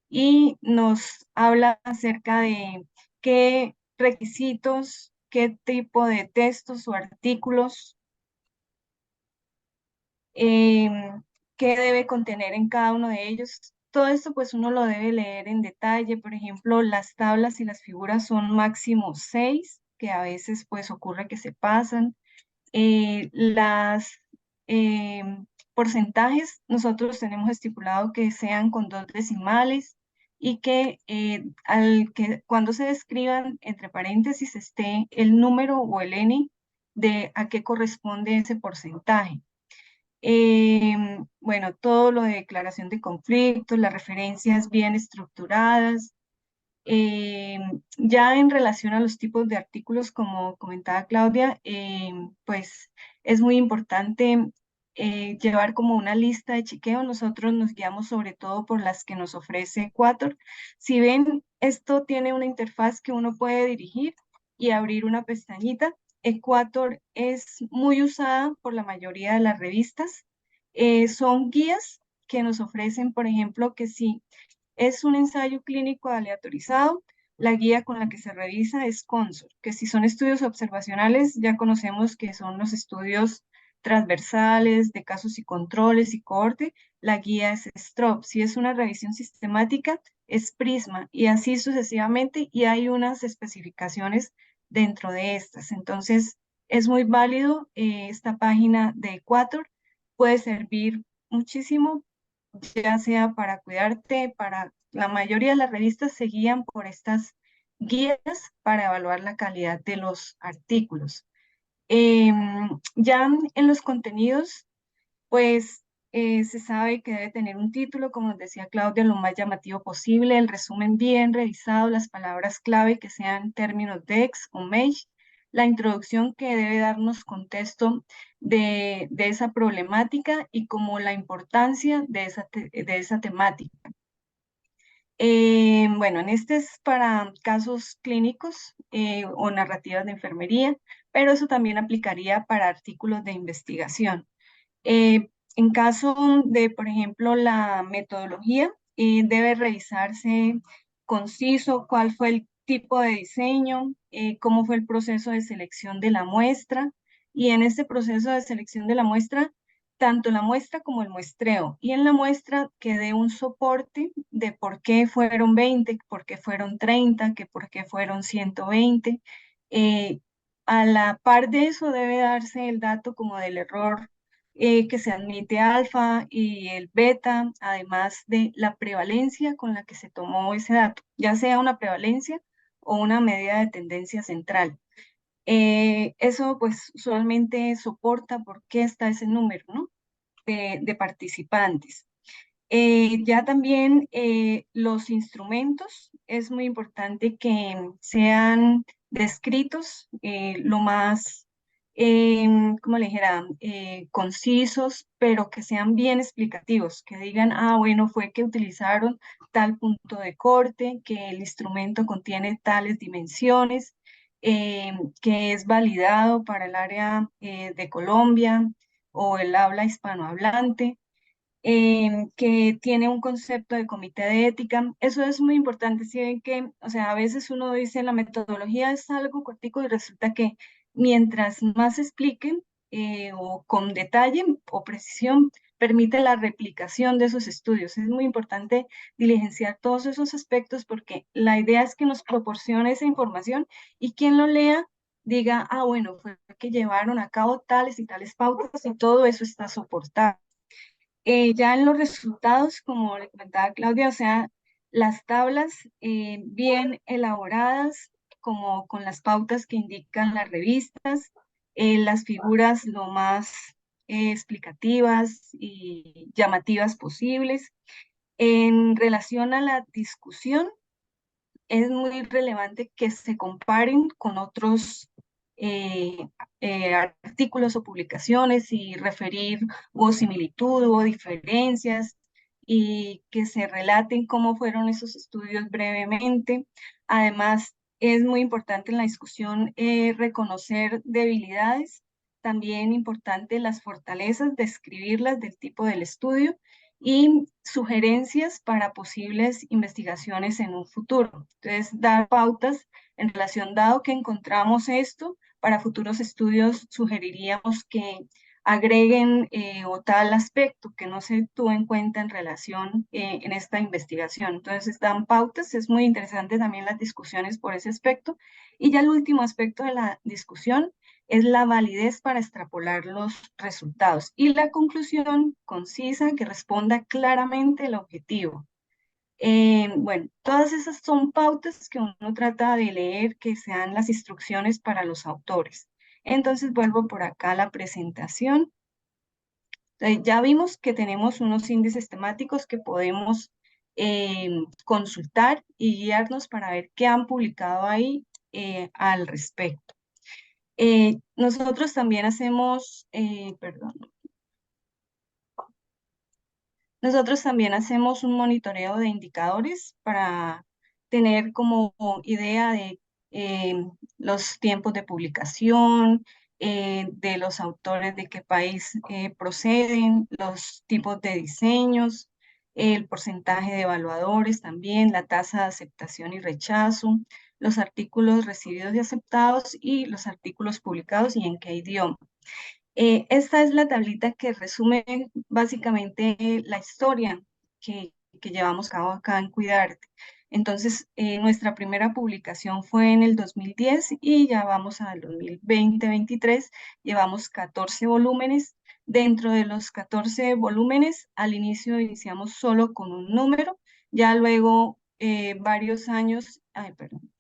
y nos habla acerca de qué requisitos, qué tipo de textos o artículos, qué debe contener en cada uno de ellos. Todo esto pues uno lo debe leer en detalle. Por ejemplo, las tablas y las figuras son máximo 6, que a veces pues ocurre que se pasan. Las porcentajes nosotros tenemos estipulado que sean con 2 decimales y que, cuando se describan entre paréntesis esté el número o el n de a qué corresponde ese porcentaje. Bueno, todo lo de declaración de conflictos, las referencias bien estructuradas. Ya en relación a los tipos de artículos, como comentaba Claudia, pues es muy importante llevar como una lista de chequeo. Nosotros nos guiamos sobre todo por las que nos ofrece Equator. Si ven, esto tiene una interfaz que uno puede dirigir y abrir una pestañita. Equator es muy usada por la mayoría de las revistas. Son guías que nos ofrecen, por ejemplo, que si es un ensayo clínico aleatorizado, la guía con la que se revisa es CONSOR, que si son estudios observacionales, ya conocemos que son los estudios transversales de casos y controles y cohorte, la guía es STROB. Si es una revisión sistemática, es PRISMA, y así sucesivamente, y hay unas especificaciones dentro de estas. Entonces, es muy válido esta página de Equator, puede servir muchísimo, ya sea para cuidarte, para la mayoría de las revistas se guían por estas guías para evaluar la calidad de los artículos. Ya en los contenidos, pues se sabe que debe tener un título, como decía Claudia, lo más llamativo posible, el resumen bien revisado, las palabras clave que sean términos DEX o MEIS, la introducción que debe darnos contexto de esa problemática y como la importancia de esa temática. Bueno, en este es para casos clínicos o narrativas de enfermería, pero eso también aplicaría para artículos de investigación. En caso de, por ejemplo, la metodología, debe revisarse conciso cuál fue el tipo de diseño, cómo fue el proceso de selección de la muestra, y en este proceso de selección de la muestra, tanto la muestra como el muestreo, y en la muestra que dé un soporte de por qué fueron 20, por qué fueron 30, que por qué fueron 120. A la par de eso debe darse el dato como del error que se admite alfa y el beta, además de la prevalencia con la que se tomó ese dato, ya sea una prevalencia o una medida de tendencia central. Eso pues usualmente soporta por qué está ese número, ¿no? de participantes. Ya también los instrumentos, es muy importante que sean descritos lo más, como le dijera, concisos, pero que sean bien explicativos, que digan, ah, bueno, fue que utilizaron tal punto de corte, que el instrumento contiene tales dimensiones, que es validado para el área de Colombia o el habla hispanohablante, que tiene un concepto de comité de ética. Eso es muy importante. Si ven que, o sea, a veces uno dice la metodología es algo cortico y resulta que mientras más expliquen o con detalle o precisión, permite la replicación de esos estudios. Es muy importante diligenciar todos esos aspectos porque la idea es que nos proporcione esa información y quien lo lea diga, ah, bueno, fue que llevaron a cabo tales y tales pautas y todo eso está soportado. Ya en los resultados, como le comentaba Claudia, o sea, las tablas bien elaboradas, como con las pautas que indican las revistas, las figuras lo más explicativas y llamativas posibles. En relación a la discusión, es muy relevante que se comparen con otros artículos o publicaciones y referir hubo similitud, hubo diferencias y que se relaten cómo fueron esos estudios brevemente. Además, es muy importante en la discusión reconocer debilidades, también importante las fortalezas, describirlas del tipo del estudio y sugerencias para posibles investigaciones en un futuro. Entonces, dar pautas en relación, dado que encontramos esto, para futuros estudios sugeriríamos que agreguen o tal aspecto que no se tuvo en cuenta en relación en esta investigación. Entonces, dan pautas, es muy interesante también las discusiones por ese aspecto. Y ya el último aspecto de la discusión es la validez para extrapolar los resultados y la conclusión concisa que responda claramente el objetivo. Bueno, todas esas son pautas que uno trata de leer, que sean las instrucciones para los autores. Entonces vuelvo por acá a la presentación. Ya vimos que tenemos unos índices temáticos que podemos consultar y guiarnos para ver qué han publicado ahí al respecto. Nosotros también hacemos, perdón, nosotros también hacemos un monitoreo de indicadores para tener como idea de eh, los tiempos de publicación, de los autores de qué país proceden, los tipos de diseños, el porcentaje de evaluadores también, la tasa de aceptación y rechazo, los artículos recibidos y aceptados y los artículos publicados y en qué idioma. Esta es la tablita que resume básicamente la historia que llevamos a cabo acá en Cuidarte. Entonces, nuestra primera publicación fue en el 2010 y ya vamos al 2020-23, llevamos 14 volúmenes. Dentro de los 14 volúmenes, al inicio iniciamos solo con un número, ya luego varios años, ay, perdón,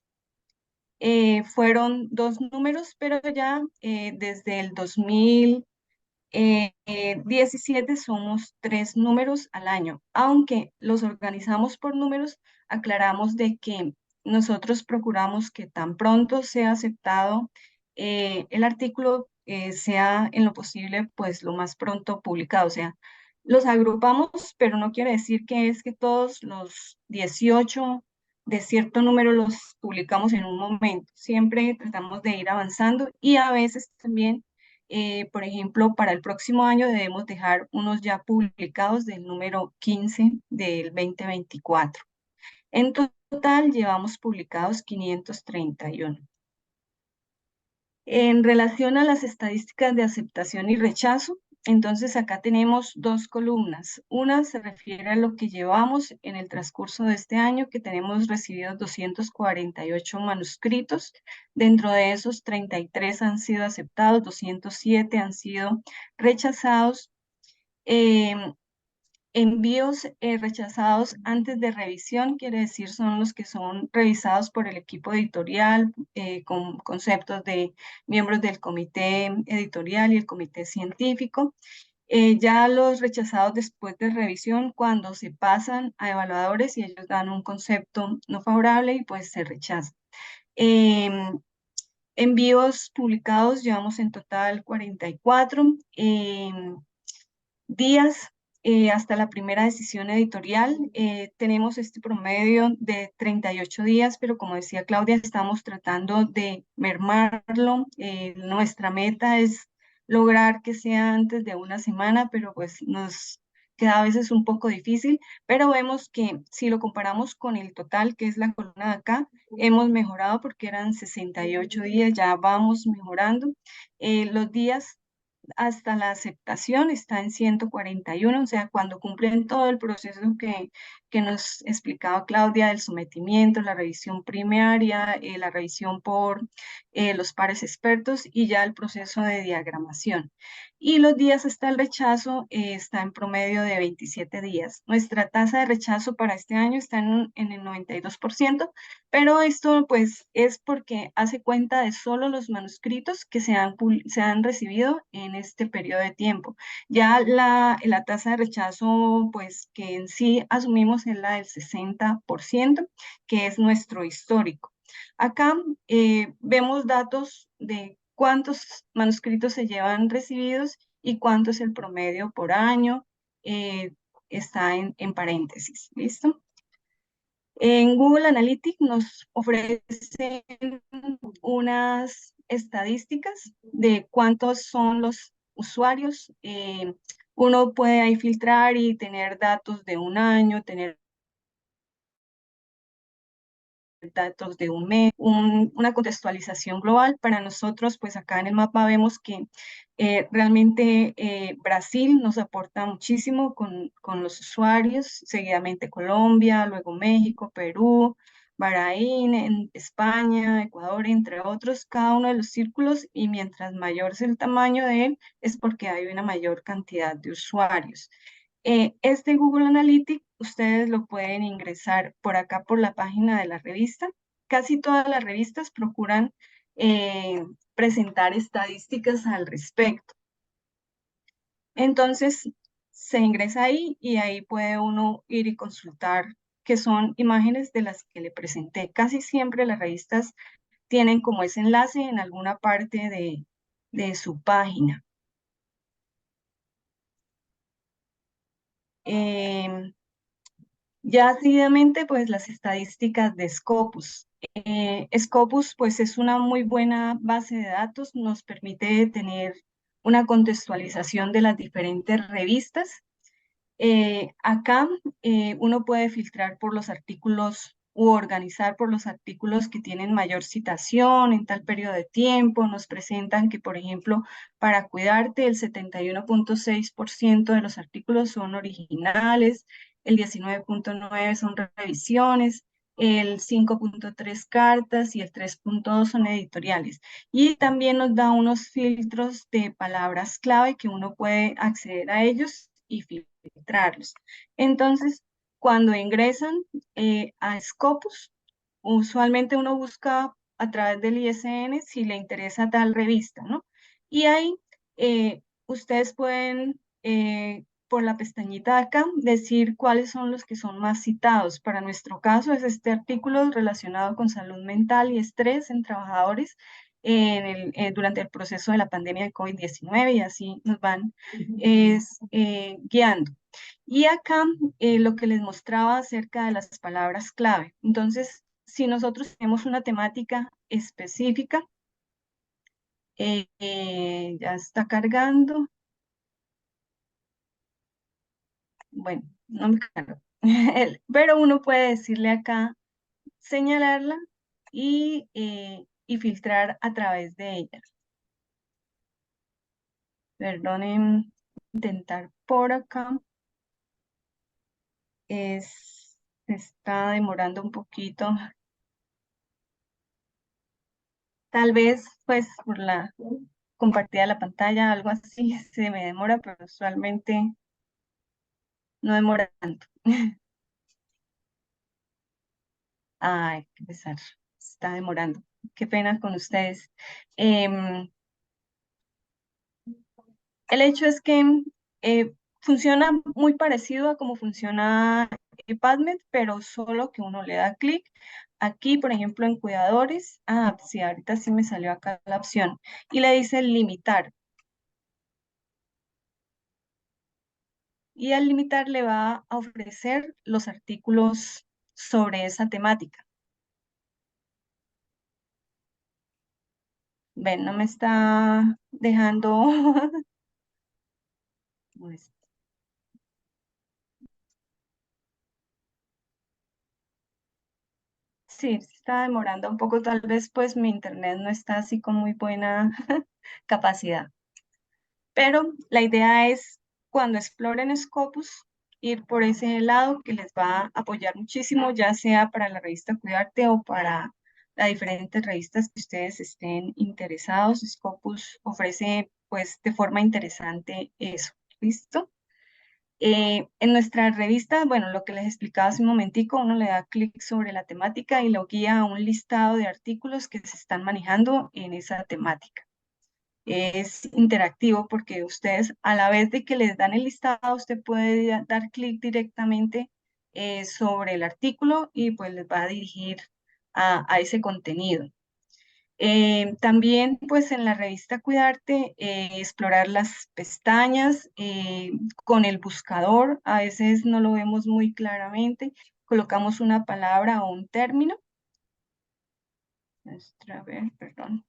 fueron 2 números, pero ya desde el 2017 somos 3 números al año. Aunque los organizamos por números, aclaramos de que nosotros procuramos que tan pronto sea aceptado el artículo, sea en lo posible pues lo más pronto publicado. O sea, los agrupamos, pero no quiere decir que es que todos los 18 de cierto número los publicamos en un momento. Siempre tratamos de ir avanzando y a veces también, por ejemplo, para el próximo año debemos dejar unos ya publicados del número 15 del 2024. En total llevamos publicados 531. En relación a las estadísticas de aceptación y rechazo, entonces acá tenemos 2 columnas. Una se refiere a lo que llevamos en el transcurso de este año, que tenemos recibidos 248 manuscritos. Dentro de esos, 33 han sido aceptados, 207 han sido rechazados. Envíos rechazados antes de revisión, quiere decir, son los que son revisados por el equipo editorial con conceptos de miembros del comité editorial y el comité científico. Ya los rechazados después de revisión, cuando se pasan a evaluadores y ellos dan un concepto no favorable y pues se rechaza. Envíos publicados, llevamos en total 44 días hasta la primera decisión editorial. Tenemos este promedio de 38 días, pero como decía Claudia, estamos tratando de mermarlo. Nuestra meta es lograr que sea antes de una semana, pero pues nos queda a veces un poco difícil, pero vemos que si lo comparamos con el total, que es la columna de acá, hemos mejorado porque eran 68 días, ya vamos mejorando. Los días hasta la aceptación está en 141, o sea, cuando cumplen todo el proceso que nos explicaba Claudia del sometimiento, la revisión primaria, la revisión por los pares expertos y ya el proceso de diagramación. Y los días hasta el rechazo está en promedio de 27 días. Nuestra tasa de rechazo para este año está en el 92%, pero esto pues es porque hace cuenta de solo los manuscritos que se han recibido en este periodo de tiempo. Ya la tasa de rechazo pues que en sí asumimos es la del 60%, que es nuestro histórico. Acá vemos datos de cuántos manuscritos se llevan recibidos y cuánto es el promedio por año. Está en paréntesis, ¿listo? En Google Analytics nos ofrecen unas estadísticas de cuántos son los usuarios. Uno puede ahí filtrar y tener datos de un año, tener datos de un mes, una contextualización global. Para nosotros, pues acá en el mapa vemos que realmente Brasil nos aporta muchísimo con los usuarios, seguidamente Colombia, luego México, Perú, Bahrein, en España, Ecuador, entre otros, cada uno de los círculos, y mientras mayor es el tamaño de él, es porque hay una mayor cantidad de usuarios. Este Google Analytics ustedes lo pueden ingresar por acá por la página de la revista. Casi todas las revistas procuran presentar estadísticas al respecto. Entonces se ingresa ahí y ahí puede uno ir y consultar, que son imágenes de las que le presenté. Casi siempre las revistas tienen como ese enlace en alguna parte de su página. Ya seguidamente, pues las estadísticas de Scopus. Scopus, pues es una muy buena base de datos, nos permite tener una contextualización de las diferentes revistas. Acá uno puede filtrar por los artículos u organizar por los artículos que tienen mayor citación en tal periodo de tiempo. Nos presentan que, por ejemplo, para cuidarte, el 71.6% de los artículos son originales, el 19.9% son revisiones, el 5.3% cartas y el 3.2% son editoriales. Y también nos da unos filtros de palabras clave que uno puede acceder a ellos y filtrarlos. Entonces, cuando ingresan a Scopus, usualmente uno busca a través del ISN si le interesa tal revista, ¿no? Y ahí ustedes pueden, por la pestañita de acá, decir cuáles son los que son más citados. Para nuestro caso es este artículo relacionado con salud mental y estrés en trabajadores durante el proceso de la pandemia de COVID-19, y así nos van guiando. Y acá lo que les mostraba acerca de las palabras clave. Entonces, si nosotros tenemos una temática específica, ya está cargando. Bueno, no me cargo. Pero uno puede decirle acá, señalarla y filtrar a través de ella. Perdonen, intentar por acá. Se está demorando un poquito. Tal vez, pues, por la compartida de la pantalla, algo así, se me demora, pero usualmente no demora tanto. Ay, qué pesar, está demorando. Qué pena con ustedes. El hecho es que funciona muy parecido a cómo funciona PubMed, pero solo que uno le da clic. Aquí, por ejemplo, en cuidadores, sí, ahorita sí me salió acá la opción, y le dice limitar. Y al limitar le va a ofrecer los artículos sobre esa temática. Ven, no me está dejando. Pues, sí, se está demorando un poco, tal vez pues mi internet no está así con muy buena capacidad. Pero la idea es, cuando exploren Scopus, ir por ese lado que les va a apoyar muchísimo, ya sea para la revista Cuidarte o para las diferentes revistas que ustedes estén interesados. Scopus ofrece pues de forma interesante eso. ¿Listo? En nuestra revista, bueno, lo que les explicaba hace un momentico, uno le da clic sobre la temática y lo guía a un listado de artículos que se están manejando en esa temática. Es interactivo porque ustedes, a la vez de que les dan el listado, usted puede dar clic directamente sobre el artículo y pues les va a dirigir a ese contenido. También pues en la revista Cuidarte, explorar las pestañas con el buscador, a veces no lo vemos muy claramente, colocamos una palabra o un término. A ver, perdón.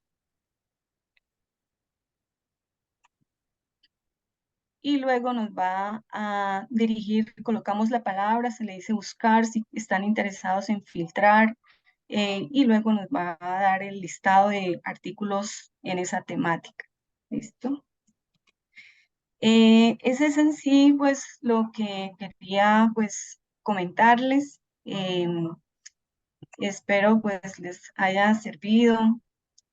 Y luego nos va a dirigir, colocamos la palabra, se le dice buscar, si están interesados en filtrar, y luego nos va a dar el listado de artículos en esa temática. ¿Listo? Ese es en sí, pues, lo que quería, pues, comentarles. Espero, pues, les haya servido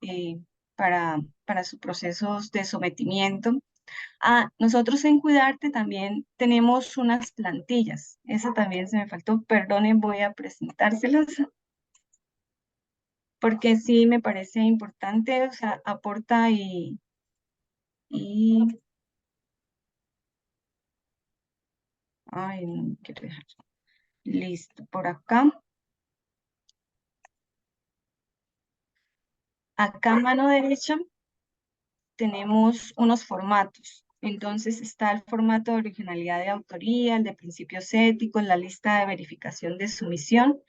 eh, para sus procesos de sometimiento. Nosotros en Cuidarte también tenemos unas plantillas. Eso también se me faltó. Perdonen, voy a presentárselas porque sí me parece importante, o sea, aporta y ay, no quiero dejar. Listo, por acá. Acá a mano derecha tenemos unos formatos. Entonces está el formato de originalidad de autoría, el de principios éticos, la lista de verificación de sumisión,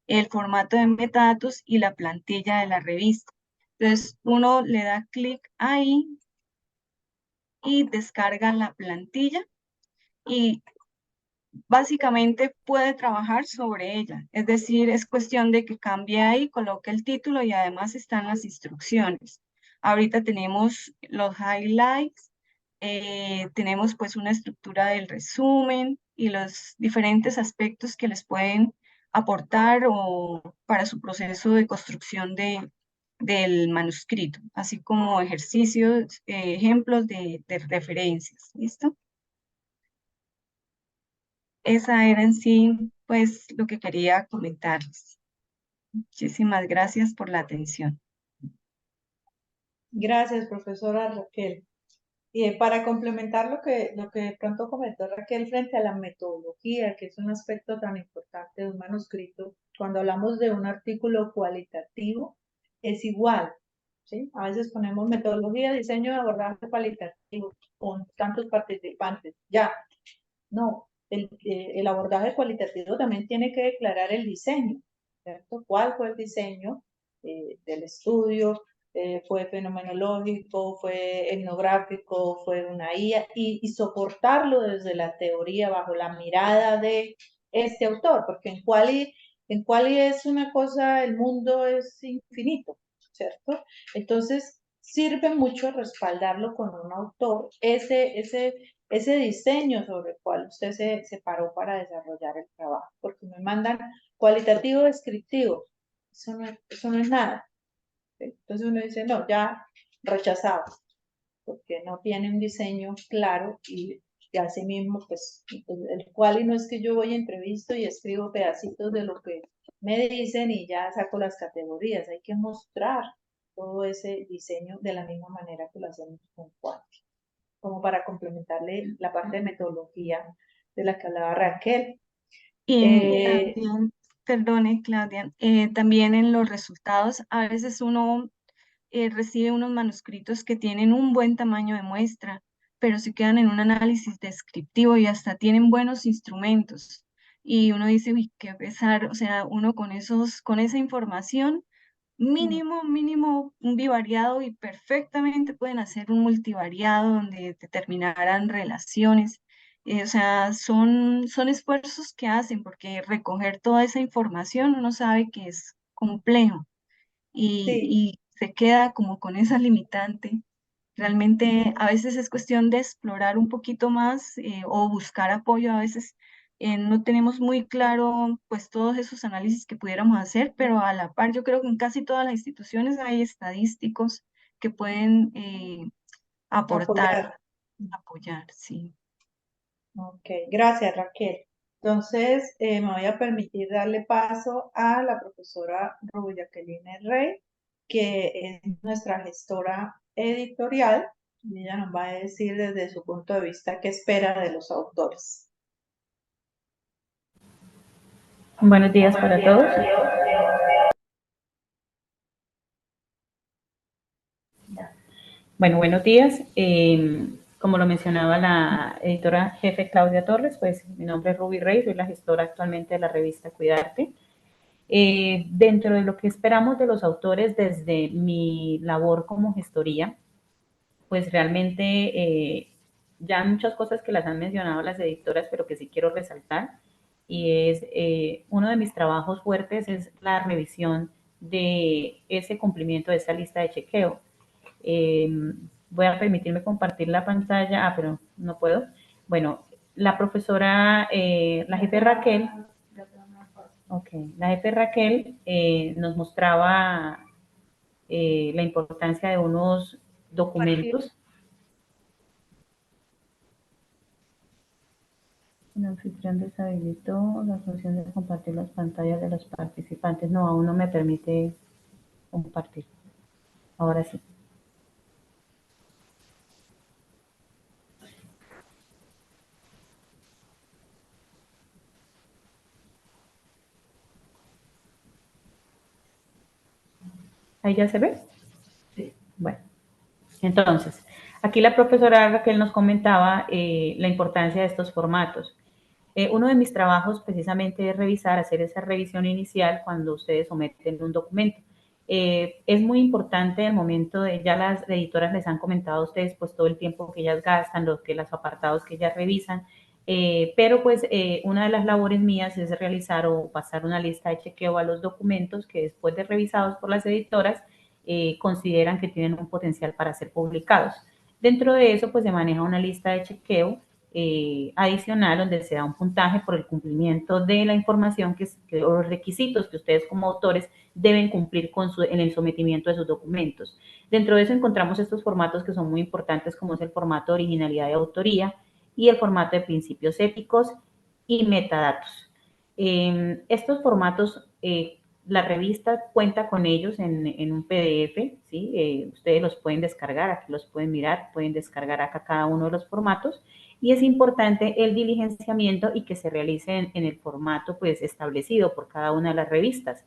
el formato de metadatos y la plantilla de la revista. Entonces uno le da clic ahí y descarga la plantilla y básicamente puede trabajar sobre ella. Es decir, es cuestión de que cambie ahí, coloque el título y además están las instrucciones. Ahorita tenemos los highlights, tenemos pues una estructura del resumen y los diferentes aspectos que les pueden aportar o para su proceso de construcción del manuscrito, así como ejercicios, ejemplos de referencias. ¿Listo? Esa era en sí, pues, lo que quería comentarles. Muchísimas gracias por la atención. Gracias, profesora Raquel. Y para complementar lo que de pronto comentó Raquel frente a la metodología, que es un aspecto tan importante de un manuscrito, cuando hablamos de un artículo cualitativo, es igual, ¿sí? A veces ponemos metodología, diseño de abordaje cualitativo con tantos participantes, ya. No, el abordaje cualitativo también tiene que declarar el diseño, ¿cierto? ¿Cuál fue el diseño del estudio? ¿Fue fenomenológico? ¿Fue etnográfico? ¿Fue una IA? Y soportarlo desde la teoría bajo la mirada de este autor, porque en Quali es una cosa, el mundo es infinito, ¿cierto? Entonces, sirve mucho respaldarlo con un autor, ese diseño sobre el cual usted se paró para desarrollar el trabajo, porque me mandan cualitativo descriptivo, eso no es nada. ¿Sí? Entonces uno dice, no, ya rechazado, porque no tiene un diseño claro y así mismo, pues, el cual y no es que yo voy a entrevisto y escribo pedacitos de lo que me dicen y ya saco las categorías, hay que mostrar todo ese diseño de la misma manera que lo hacemos con Quanti, como para complementarle la parte de metodología de la que hablaba Raquel. Y también, perdone, Claudia, también en los resultados, a veces uno recibe unos manuscritos que tienen un buen tamaño de muestra, pero se quedan en un análisis descriptivo y hasta tienen buenos instrumentos. Y uno dice, uy, qué pesar, o sea, uno con esa información mínimo un bivariado y perfectamente pueden hacer un multivariado donde determinarán relaciones. O sea, son esfuerzos que hacen porque recoger toda esa información uno sabe que es complejo Sí, y se queda como con esa limitante. Realmente a veces es cuestión de explorar un poquito más o buscar apoyo a veces no tenemos muy claro pues todos esos análisis que pudiéramos hacer, pero a la par yo creo que en casi todas las instituciones hay estadísticos que pueden aportar, Apoyar. apoyar, sí. Ok, gracias Raquel. Entonces, me voy a permitir darle paso a la profesora Rubia Jacqueline Rey, que es nuestra gestora editorial, y ella nos va a decir desde su punto de vista qué espera de los autores. Buenos días para todos. Bueno, buenos días. Como lo mencionaba la editora jefe Claudia Torres, pues mi nombre es Ruby Rey, soy la gestora actualmente de la revista Cuidarte. Dentro de lo que esperamos de los autores desde mi labor como gestoría, pues realmente ya muchas cosas que las han mencionado las editoras, pero que sí quiero resaltar, y es uno de mis trabajos fuertes es la revisión de ese cumplimiento de esa lista de chequeo. Voy a permitirme compartir la pantalla, pero no puedo. Bueno, la profesora, la jefe Raquel, la jefe Raquel nos mostraba la importancia de unos documentos. El anfitrión deshabilitó la función de compartir las pantallas de los participantes. No, aún no me permite compartir. Ahora sí. ¿Ahí ya se ve? Sí. Bueno, entonces, aquí la profesora Raquel nos comentaba la importancia de estos formatos. Uno de mis trabajos precisamente es revisar, hacer esa revisión inicial cuando ustedes someten un documento. Es muy importante el momento de, ya las editoras les han comentado a ustedes pues todo el tiempo que ellas gastan, los apartados que ellas revisan, pero pues una de las labores mías es realizar o pasar una lista de chequeo a los documentos que después de revisados por las editoras consideran que tienen un potencial para ser publicados. Dentro de eso pues se maneja una lista de chequeo adicional donde se da un puntaje por el cumplimiento de la información o los requisitos que ustedes como autores deben cumplir en el sometimiento de sus documentos. Dentro de eso encontramos estos formatos que son muy importantes como es el formato de originalidad de autoría y el formato de principios éticos y metadatos. Estos formatos, la revista cuenta con ellos en un PDF, ¿sí? Ustedes los pueden descargar, aquí los pueden mirar, pueden descargar acá cada uno de los formatos y es importante el diligenciamiento y que se realice en el formato pues establecido por cada una de las revistas.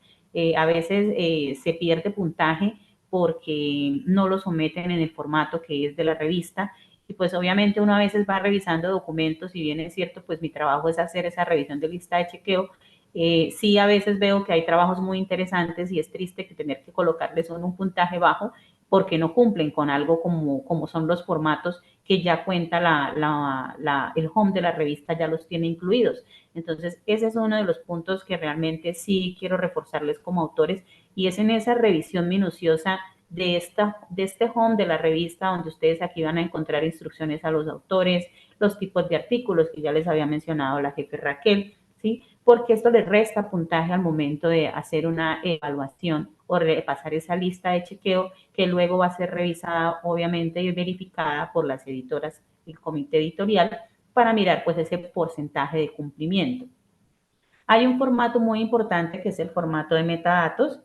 A veces se pierde puntaje porque no lo someten en el formato que es de la revista y pues obviamente uno a veces va revisando documentos y bien es cierto, pues mi trabajo es hacer esa revisión de lista de chequeo. Sí, a veces veo que hay trabajos muy interesantes y es triste que tener que colocarles un puntaje bajo porque no cumplen con algo como son los formatos que ya cuenta el home de la revista, ya los tiene incluidos. Entonces, ese es uno de los puntos que realmente sí quiero reforzarles como autores y es en esa revisión minuciosa de este home de la revista donde ustedes aquí van a encontrar instrucciones a los autores, los tipos de artículos que ya les había mencionado la jefe Raquel, ¿sí? Porque esto le resta puntaje al momento de hacer una evaluación o repasar esa lista de chequeo que luego va a ser revisada obviamente y verificada por las editoras y el comité editorial para mirar pues ese porcentaje de cumplimiento. Hay un formato muy importante que es el formato de metadatos.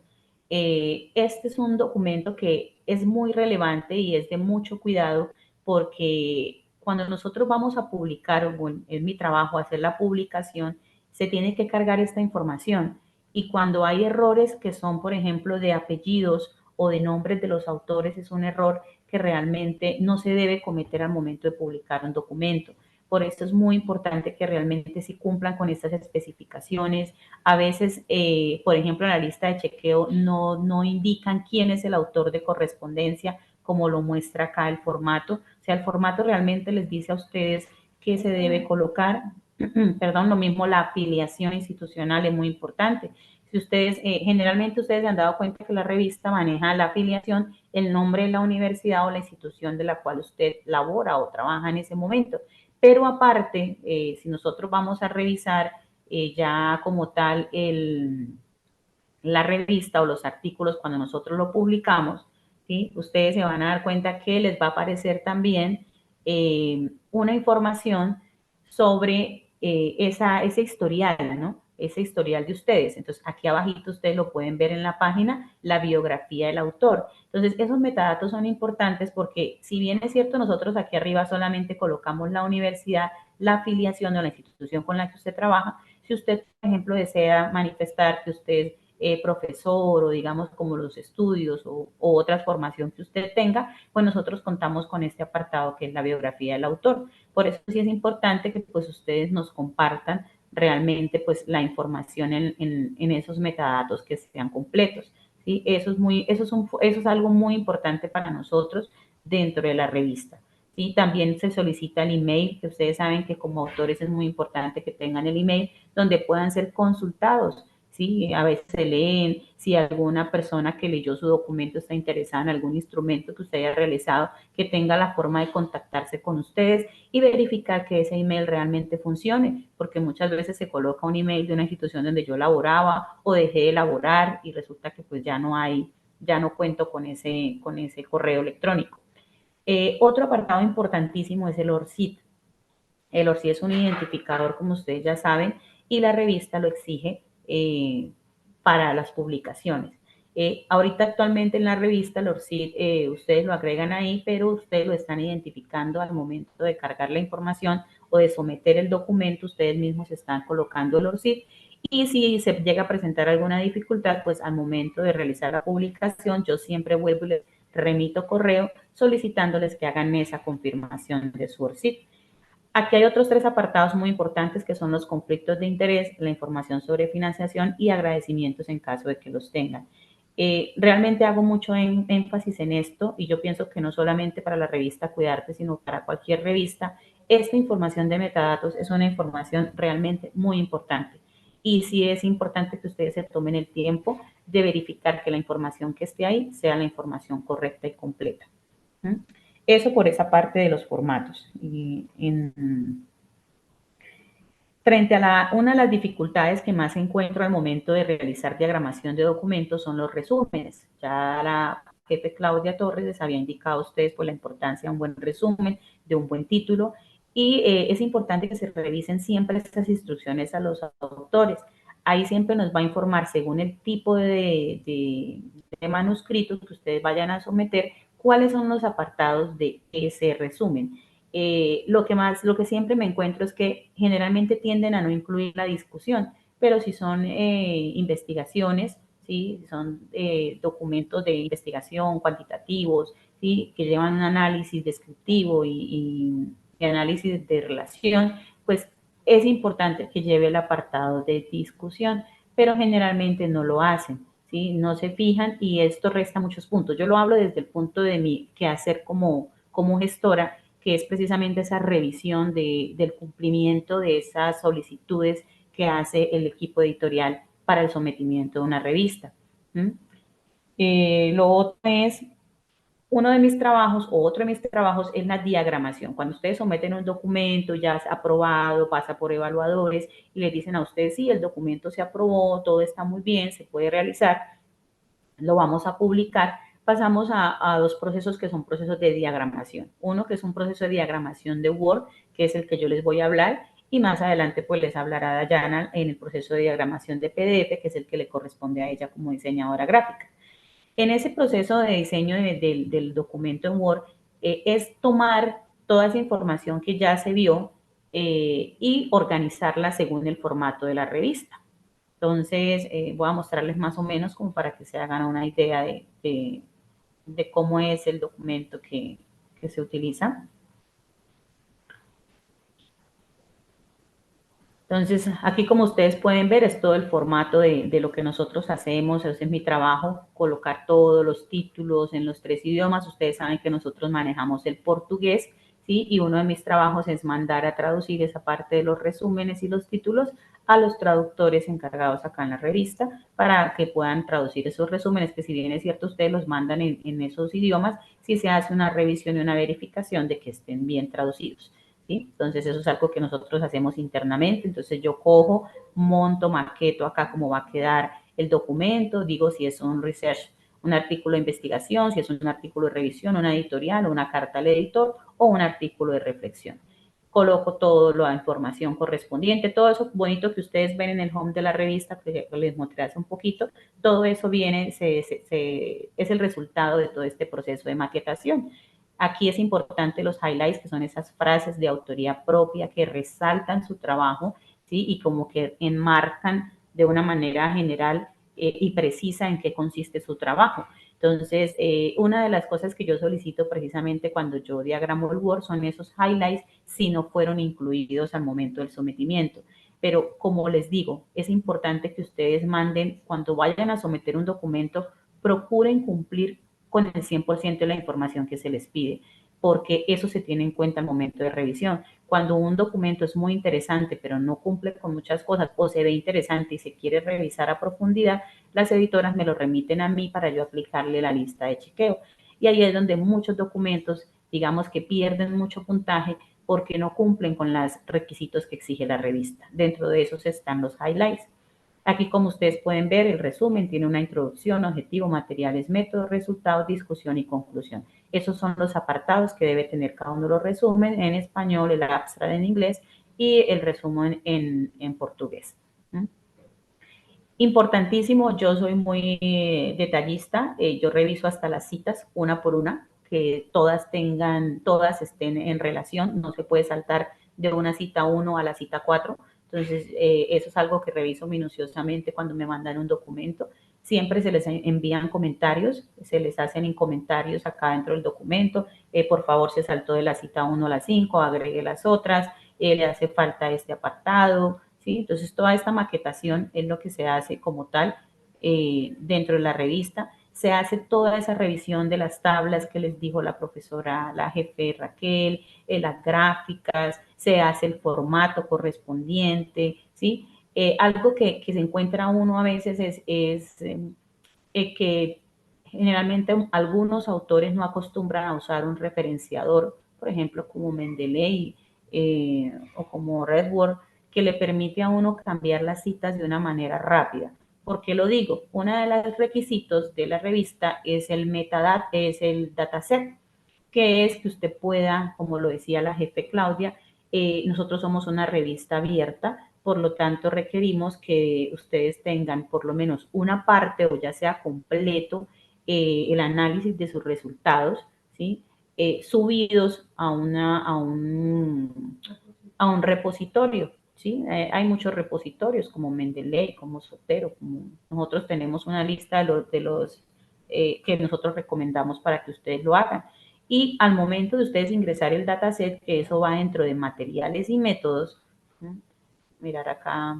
Este es un documento que es muy relevante y es de mucho cuidado porque cuando nosotros vamos a publicar, o en mi trabajo, hacer la publicación, se tiene que cargar esta información. Y cuando hay errores que son, por ejemplo, de apellidos o de nombres de los autores, es un error que realmente no se debe cometer al momento de publicar un documento. Por esto es muy importante que realmente sí cumplan con estas especificaciones. A veces, por ejemplo, en la lista de chequeo no indican quién es el autor de correspondencia, como lo muestra acá el formato. O sea, el formato realmente les dice a ustedes qué se debe colocar. Perdón, lo mismo la afiliación institucional es muy importante. Si ustedes, generalmente ustedes se han dado cuenta que la revista maneja la afiliación, el nombre de la universidad o la institución de la cual usted labora o trabaja en ese momento. Pero aparte, si nosotros vamos a revisar ya como tal la revista o los artículos cuando nosotros lo publicamos, ¿sí? Ustedes se van a dar cuenta que les va a aparecer también una información sobre ese historial, ¿no? Ese historial de ustedes. Entonces, aquí abajito ustedes lo pueden ver en la página, la biografía del autor. Entonces, esos metadatos son importantes porque si bien es cierto, nosotros aquí arriba solamente colocamos la universidad, la afiliación o la institución con la que usted trabaja, si usted, por ejemplo, desea manifestar que usted profesor o digamos como los estudios o otra formación que usted tenga, pues nosotros contamos con este apartado que es la biografía del autor. Por eso sí es importante que pues ustedes nos compartan realmente pues la información en esos metadatos que sean completos. ¿Sí? Eso es algo muy importante para nosotros dentro de la revista. ¿Sí? También se solicita el email, que ustedes saben que como autores es muy importante que tengan el email donde puedan ser consultados. ¿Sí? A veces se leen, si alguna persona que leyó su documento está interesada en algún instrumento que usted haya realizado, que tenga la forma de contactarse con ustedes y verificar que ese email realmente funcione, porque muchas veces se coloca un email de una institución donde yo laboraba o dejé de laborar y resulta que pues ya no cuento con ese correo electrónico. Otro apartado importantísimo es el ORCID. El ORCID es un identificador, como ustedes ya saben, y la revista lo exige para las publicaciones. Ahorita actualmente en la revista el ORCID ustedes lo agregan ahí, pero ustedes lo están identificando al momento de cargar la información o de someter el documento, ustedes mismos están colocando el ORCID y si se llega a presentar alguna dificultad, pues al momento de realizar la publicación yo siempre vuelvo y les remito correo solicitándoles que hagan esa confirmación de su ORCID. Aquí hay otros 3 apartados muy importantes que son los conflictos de interés, la información sobre financiación y agradecimientos en caso de que los tengan. Realmente hago mucho énfasis en esto y yo pienso que no solamente para la revista Cuidarte, sino para cualquier revista, esta información de metadatos es una información realmente muy importante. Y sí es importante que ustedes se tomen el tiempo de verificar que la información que esté ahí sea la información correcta y completa. Eso por esa parte de los formatos. Frente a una de las dificultades que más encuentro al momento de realizar diagramación de documentos son los resúmenes. Ya la jefe Claudia Torres les había indicado a ustedes por la importancia de un buen resumen, de un buen título, y es importante que se revisen siempre estas instrucciones a los autores. Ahí siempre nos va a informar según el tipo de manuscritos que ustedes vayan a someter, cuáles son los apartados de ese resumen. Lo que siempre me encuentro es que generalmente tienden a no incluir la discusión, pero si son investigaciones, ¿sí? Son documentos de investigación cuantitativos, ¿sí? Que llevan un análisis descriptivo y análisis de relación, pues es importante que lleve el apartado de discusión, pero generalmente no lo hacen. ¿Sí? No se fijan y esto resta muchos puntos. Yo lo hablo desde el punto de mi quehacer como gestora, que es precisamente esa revisión del cumplimiento de esas solicitudes que hace el equipo editorial para el sometimiento de una revista. Lo otro es, uno de mis trabajos o otro de mis trabajos es la diagramación. Cuando ustedes someten un documento ya aprobado, pasa por evaluadores y les dicen a ustedes, sí, el documento se aprobó, todo está muy bien, se puede realizar, lo vamos a publicar, pasamos a 2 procesos que son procesos de diagramación. Uno que es un proceso de diagramación de Word, que es el que yo les voy a hablar, y más adelante pues les hablará Dayana en el proceso de diagramación de PDF, que es el que le corresponde a ella como diseñadora gráfica. En ese proceso de diseño del documento en Word es tomar toda esa información que ya se vio y organizarla según el formato de la revista. Entonces, voy a mostrarles más o menos como para que se hagan una idea de cómo es el documento que se utiliza. Entonces, aquí como ustedes pueden ver, es todo el formato de lo que nosotros hacemos. Ese es mi trabajo, colocar todos los títulos en los 3 idiomas. Ustedes saben que nosotros manejamos el portugués, ¿sí? Y uno de mis trabajos es mandar a traducir esa parte de los resúmenes y los títulos a los traductores encargados acá en la revista para que puedan traducir esos resúmenes, que si bien es cierto, ustedes los mandan en esos idiomas, si se hace una revisión y una verificación de que estén bien traducidos. ¿sí? Entonces eso es algo que nosotros hacemos internamente. Entonces yo cojo, monto, maqueto acá cómo va a quedar el documento, digo si es un research, un artículo de investigación, si es un artículo de revisión, una editorial o una carta al editor o un artículo de reflexión. Coloco toda la información correspondiente, todo eso bonito que ustedes ven en el home de la revista, que les mostré hace un poquito, todo eso viene, es el resultado de todo este proceso de maquetación. Aquí es importante los highlights, que son esas frases de autoría propia que resaltan su trabajo, ¿sí? Y como que enmarcan de una manera general y precisa en qué consiste su trabajo. Entonces, una de las cosas que yo solicito precisamente cuando yo diagramo el Word son esos highlights si no fueron incluidos al momento del sometimiento. Pero como les digo, es importante que ustedes manden, cuando vayan a someter un documento, procuren cumplir con el 100% de la información que se les pide, porque eso se tiene en cuenta al momento de revisión. Cuando un documento es muy interesante, pero no cumple con muchas cosas, o se ve interesante y se quiere revisar a profundidad, las editoras me lo remiten a mí para yo aplicarle la lista de chequeo. Y ahí es donde muchos documentos, digamos que pierden mucho puntaje porque no cumplen con los requisitos que exige la revista. Dentro de esos están los highlights. Aquí, como ustedes pueden ver, el resumen tiene una introducción, objetivo, materiales, métodos, resultados, discusión y conclusión. Esos son los apartados que debe tener cada uno de los resúmenes en español, el abstract en inglés y el resumen en portugués. Importantísimo, yo soy muy detallista, yo reviso hasta las citas una por una, que todas estén en relación, no se puede saltar de una cita 1 a la cita 4. Entonces, eso es algo que reviso minuciosamente cuando me mandan un documento. Siempre se les envían comentarios, se les hacen en comentarios acá dentro del documento. Por favor, se saltó de la cita 1 a la 5, agregue las otras, le hace falta este apartado, ¿sí? Entonces, toda esta maquetación es lo que se hace como tal dentro de la revista. Se hace toda esa revisión de las tablas que les dijo la profesora, la jefe Raquel, las gráficas, se hace el formato correspondiente, ¿sí? Algo que se encuentra uno a veces es que generalmente algunos autores no acostumbran a usar un referenciador, por ejemplo, como Mendeley o como Redwood, que le permite a uno cambiar las citas de una manera rápida. ¿Por qué lo digo? Uno de los requisitos de la revista es el metadata, es el dataset, que es que usted pueda, como lo decía la jefe Claudia, nosotros somos una revista abierta, por lo tanto requerimos que ustedes tengan por lo menos una parte o ya sea completo el análisis de sus resultados, ¿sí? Subidos a un repositorio, ¿sí? Hay muchos repositorios como Mendeley, como Zotero, como nosotros tenemos una lista de los que nosotros recomendamos para que ustedes lo hagan. Y al momento de ustedes ingresar el dataset, que eso va dentro de materiales y métodos, mirar acá,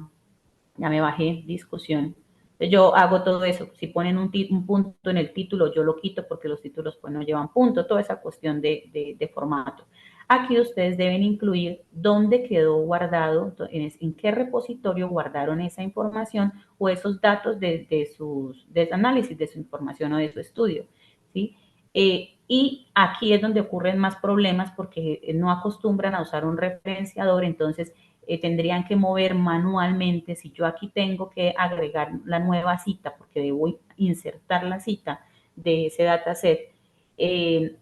ya me bajé, discusión. Yo hago todo eso. Si ponen un punto en el título, yo lo quito porque los títulos pues no llevan punto, toda esa cuestión de formato. Aquí ustedes deben incluir dónde quedó guardado, en qué repositorio guardaron esa información o esos datos de análisis de su información o de su estudio, ¿sí? Y aquí es donde ocurren más problemas porque no acostumbran a usar un referenciador, entonces tendrían que mover manualmente. Si yo aquí tengo que agregar la nueva cita porque debo insertar la cita de ese dataset,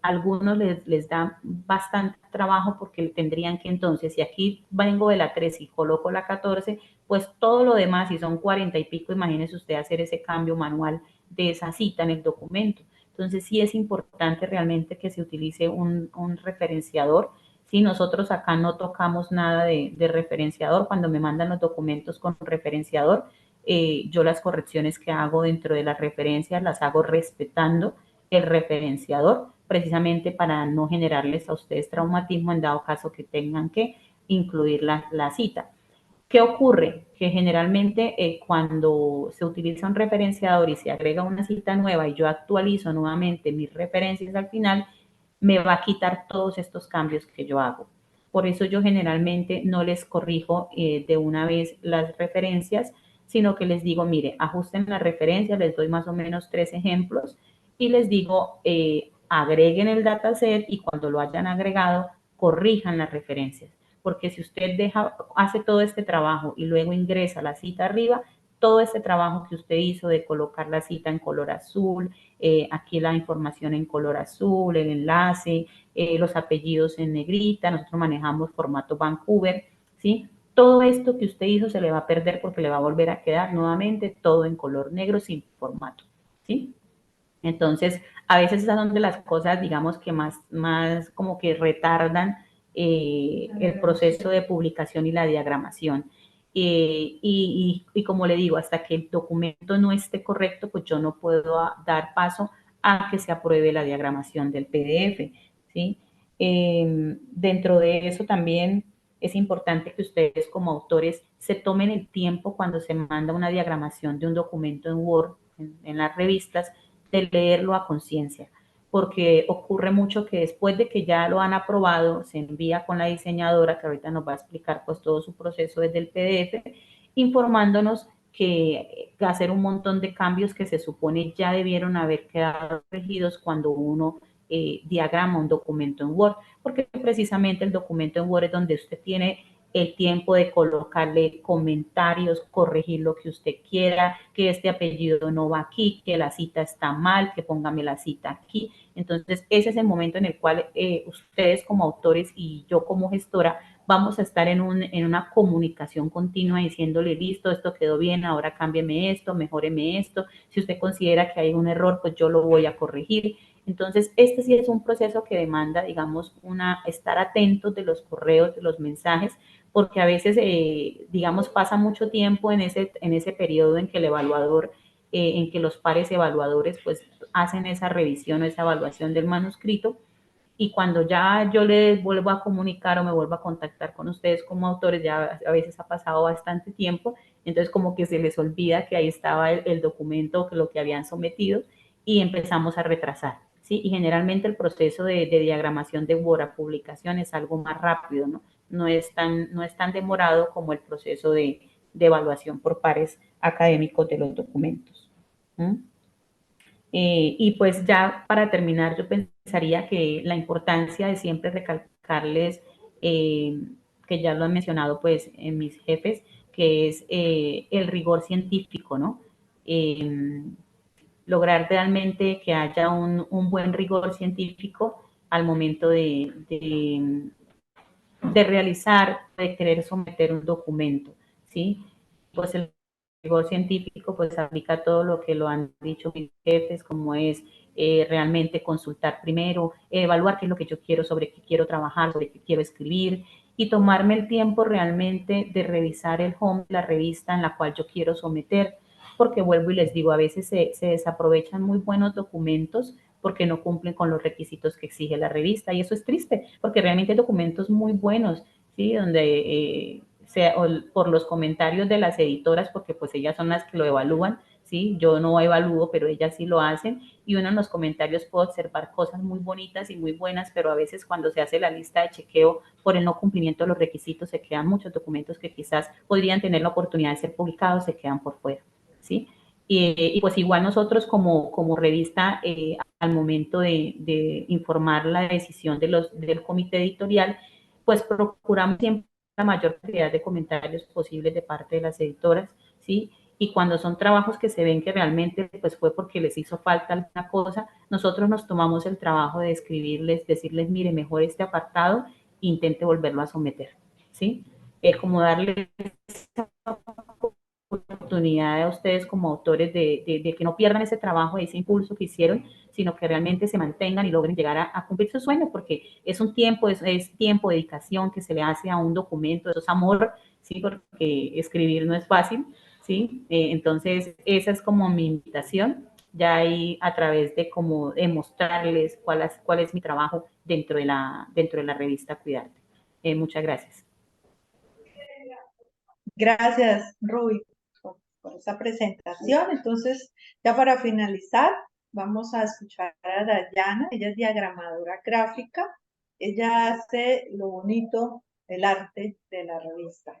algunos les da bastante trabajo porque tendrían que entonces, si aquí vengo de la 13 y coloco la 14, pues todo lo demás, si son 40 y pico, imagínese usted hacer ese cambio manual de esa cita en el documento. Entonces sí es importante realmente que se utilice un referenciador. Sí, nosotros acá no tocamos nada de referenciador. Cuando me mandan los documentos con referenciador, yo las correcciones que hago dentro de las referencias las hago respetando el referenciador, precisamente para no generarles a ustedes traumatismo en dado caso que tengan que incluir la cita. ¿Qué ocurre? Que generalmente cuando se utiliza un referenciador y se agrega una cita nueva y yo actualizo nuevamente mis referencias al final, me va a quitar todos estos cambios que yo hago. Por eso yo generalmente no les corrijo de una vez las referencias, sino que les digo, mire, ajusten las referencias, les doy más o menos 3 ejemplos y les digo, agreguen el dataset y cuando lo hayan agregado, corrijan las referencias. porque si usted hace todo este trabajo y luego ingresa la cita arriba, todo este trabajo que usted hizo de colocar la cita en color azul, aquí la información en color azul, el enlace, los apellidos en negrita, nosotros manejamos formato Vancouver, ¿sí? Todo esto que usted hizo se le va a perder porque le va a volver a quedar nuevamente todo en color negro sin formato, ¿sí? Entonces, a veces esas son de las cosas, digamos, que más como que retardan el proceso de publicación y la diagramación. Y como le digo, hasta que el documento no esté correcto, pues yo no puedo dar paso a que se apruebe la diagramación del PDF, ¿sí? Dentro de eso también es importante que ustedes como autores se tomen el tiempo cuando se manda una diagramación de un documento en Word, en las revistas, de leerlo a conciencia, porque ocurre mucho que después de que ya lo han aprobado, se envía con la diseñadora, que ahorita nos va a explicar pues todo su proceso desde el PDF, informándonos que hacer un montón de cambios que se supone ya debieron haber quedado corregidos cuando uno diagrama un documento en Word, porque precisamente el documento en Word es donde usted tiene el tiempo de colocarle comentarios, corregir lo que usted quiera, que este apellido no va aquí, que la cita está mal, que póngame la cita aquí. Entonces, ese es el momento en el cual ustedes como autores y yo como gestora vamos a estar en una comunicación continua diciéndole, listo, esto quedó bien, ahora cámbiame esto, mejóreme esto. Si usted considera que hay un error, pues yo lo voy a corregir. Entonces, este sí es un proceso que demanda, digamos, estar atentos de los correos, de los mensajes, porque a veces, digamos, pasa mucho tiempo en ese periodo en que el evaluador, en que los pares evaluadores, pues, hacen esa revisión o esa evaluación del manuscrito, y cuando ya yo les vuelvo a comunicar o me vuelvo a contactar con ustedes como autores, ya a veces ha pasado bastante tiempo, entonces como que se les olvida que ahí estaba el documento, que lo que habían sometido, y empezamos a retrasar, ¿sí? Y generalmente el proceso de diagramación de Word a publicación es algo más rápido, ¿no? No es tan demorado como el proceso de evaluación por pares académicos de los documentos. ¿Mm? Y pues ya para terminar, yo pensaría que la importancia de siempre recalcarles, que ya lo han mencionado pues en mis jefes, que es el rigor científico, ¿no? Lograr realmente que haya un buen rigor científico al momento de realizar, de querer someter un documento, ¿sí? Pues el rigor científico pues aplica todo lo que lo han dicho mis jefes, como es realmente consultar primero, evaluar qué es lo que yo quiero, sobre qué quiero trabajar, sobre qué quiero escribir, y tomarme el tiempo realmente de revisar el home, la revista en la cual yo quiero someter, porque vuelvo y les digo, a veces se desaprovechan muy buenos documentos porque no cumplen con los requisitos que exige la revista, y eso es triste, porque realmente hay documentos muy buenos, ¿sí? Donde por los comentarios de las editoras, porque pues ellas son las que lo evalúan, ¿sí? Yo no evalúo, pero ellas sí lo hacen, y uno en los comentarios puede observar cosas muy bonitas y muy buenas, pero a veces cuando se hace la lista de chequeo por el no cumplimiento de los requisitos, se quedan muchos documentos que quizás podrían tener la oportunidad de ser publicados, se quedan por fuera, ¿sí? Y pues igual nosotros como revista, al momento de informar la decisión del comité editorial, pues procuramos siempre la mayor cantidad de comentarios posibles de parte de las editoras, ¿sí? Y cuando son trabajos que se ven que realmente pues fue porque les hizo falta alguna cosa, nosotros nos tomamos el trabajo de escribirles, decirles, mire, mejor este apartado, intente volverlo a someter, ¿sí? Como darles oportunidad a ustedes como autores de que no pierdan ese trabajo, ese impulso que hicieron, sino que realmente se mantengan y logren llegar a cumplir sus sueños, porque es un tiempo, es tiempo, dedicación que se le hace a un documento, eso es amor, ¿sí? Porque escribir no es fácil, ¿sí? Entonces, esa es como mi invitación, ya ahí a través de como demostrarles cuál es mi trabajo dentro de la revista Cuidarte. Muchas gracias. Gracias, Ruby, por esa presentación. Entonces, ya para finalizar, vamos a escuchar a Dayana. Ella es diagramadora gráfica. Ella hace lo bonito, el arte de la revista.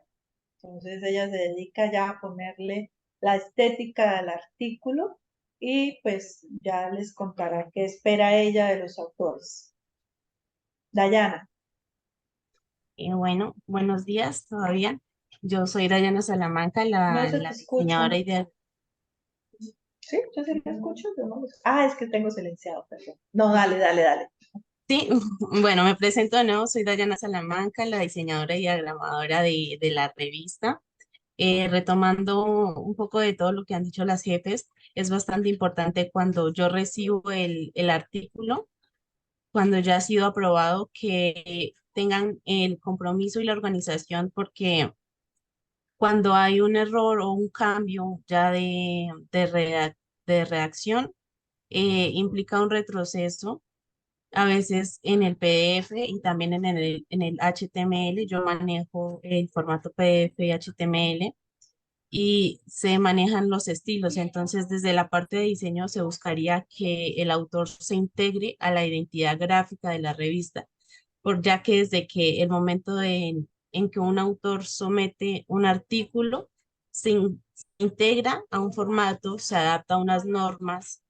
Entonces, ella se dedica ya a ponerle la estética del artículo y pues ya les contará qué espera ella de los autores. Dayana. Bueno, buenos días todavía. Yo soy Dayana Salamanca, No se te la escucha. diseñadora ideal. Sí, yo sí la escucho. Yo no. Ah, es que tengo silenciado, perdón. No, dale, dale, dale. Sí, bueno, me presento de nuevo, soy Dayana Salamanca, la diseñadora y diagramadora de la revista. Retomando un poco de todo lo que han dicho las jefes, es bastante importante cuando yo recibo el artículo, cuando ya ha sido aprobado, que tengan el compromiso y la organización, porque cuando hay un error o un cambio ya de redacción, implica un retroceso, a veces en el PDF y también en el HTML. Yo manejo el formato PDF y HTML y se manejan los estilos. Entonces, desde la parte de diseño se buscaría que el autor se integre a la identidad gráfica de la revista, ya que desde que el momento en que un autor somete un artículo, se integra a un formato, se adapta a unas normas,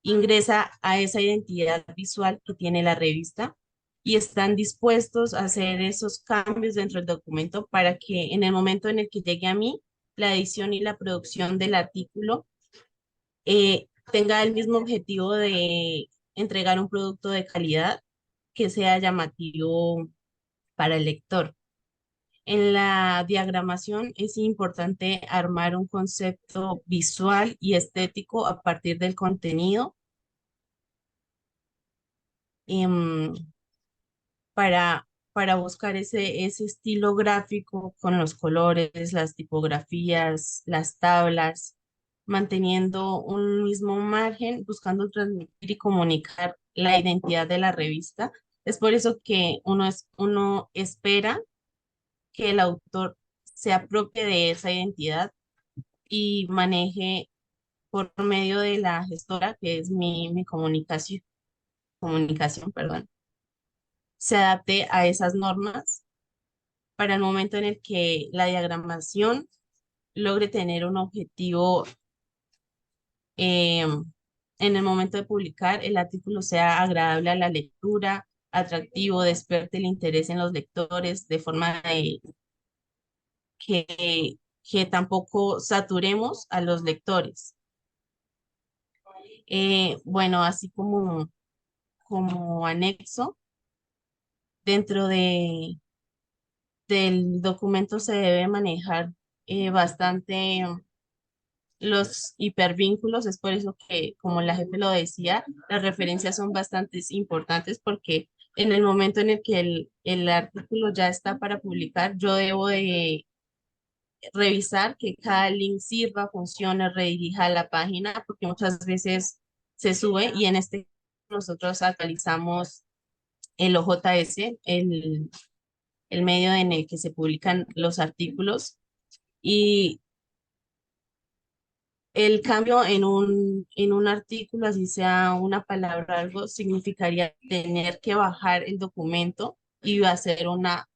ingresa a esa identidad visual que tiene la revista y están dispuestos a hacer esos cambios dentro del documento para que en el momento en el que llegue a mí, la edición y la producción del artículo tenga el mismo objetivo de entregar un producto de calidad que sea llamativo para el lector. En la diagramación es importante armar un concepto visual y estético a partir del contenido, em, para buscar ese estilo gráfico con los colores, las tipografías, las tablas, manteniendo un mismo margen, buscando transmitir y comunicar la identidad de la revista. Es por eso que uno espera que el autor se apropie de esa identidad y maneje por medio de la gestora, que es mi comunicación, perdón, se adapte a esas normas para el momento en el que la diagramación logre tener un objetivo. En el momento de publicar, el artículo sea agradable a la lectura, atractivo, despierte el interés en los lectores, de forma que, que tampoco saturemos a los lectores. Bueno, así como anexo, dentro del documento se debe manejar bastante los hipervínculos. Es por eso que, como la jefe lo decía, las referencias son bastante importantes, porque en el momento en el que el artículo ya está para publicar, yo debo de revisar que cada link sirva, funcione, redirija a la página, porque muchas veces se sube y en este nosotros actualizamos el OJS, el medio en el que se publican los artículos, y el cambio en un artículo, así sea una palabra o algo, significaría tener que bajar el documento y hacer una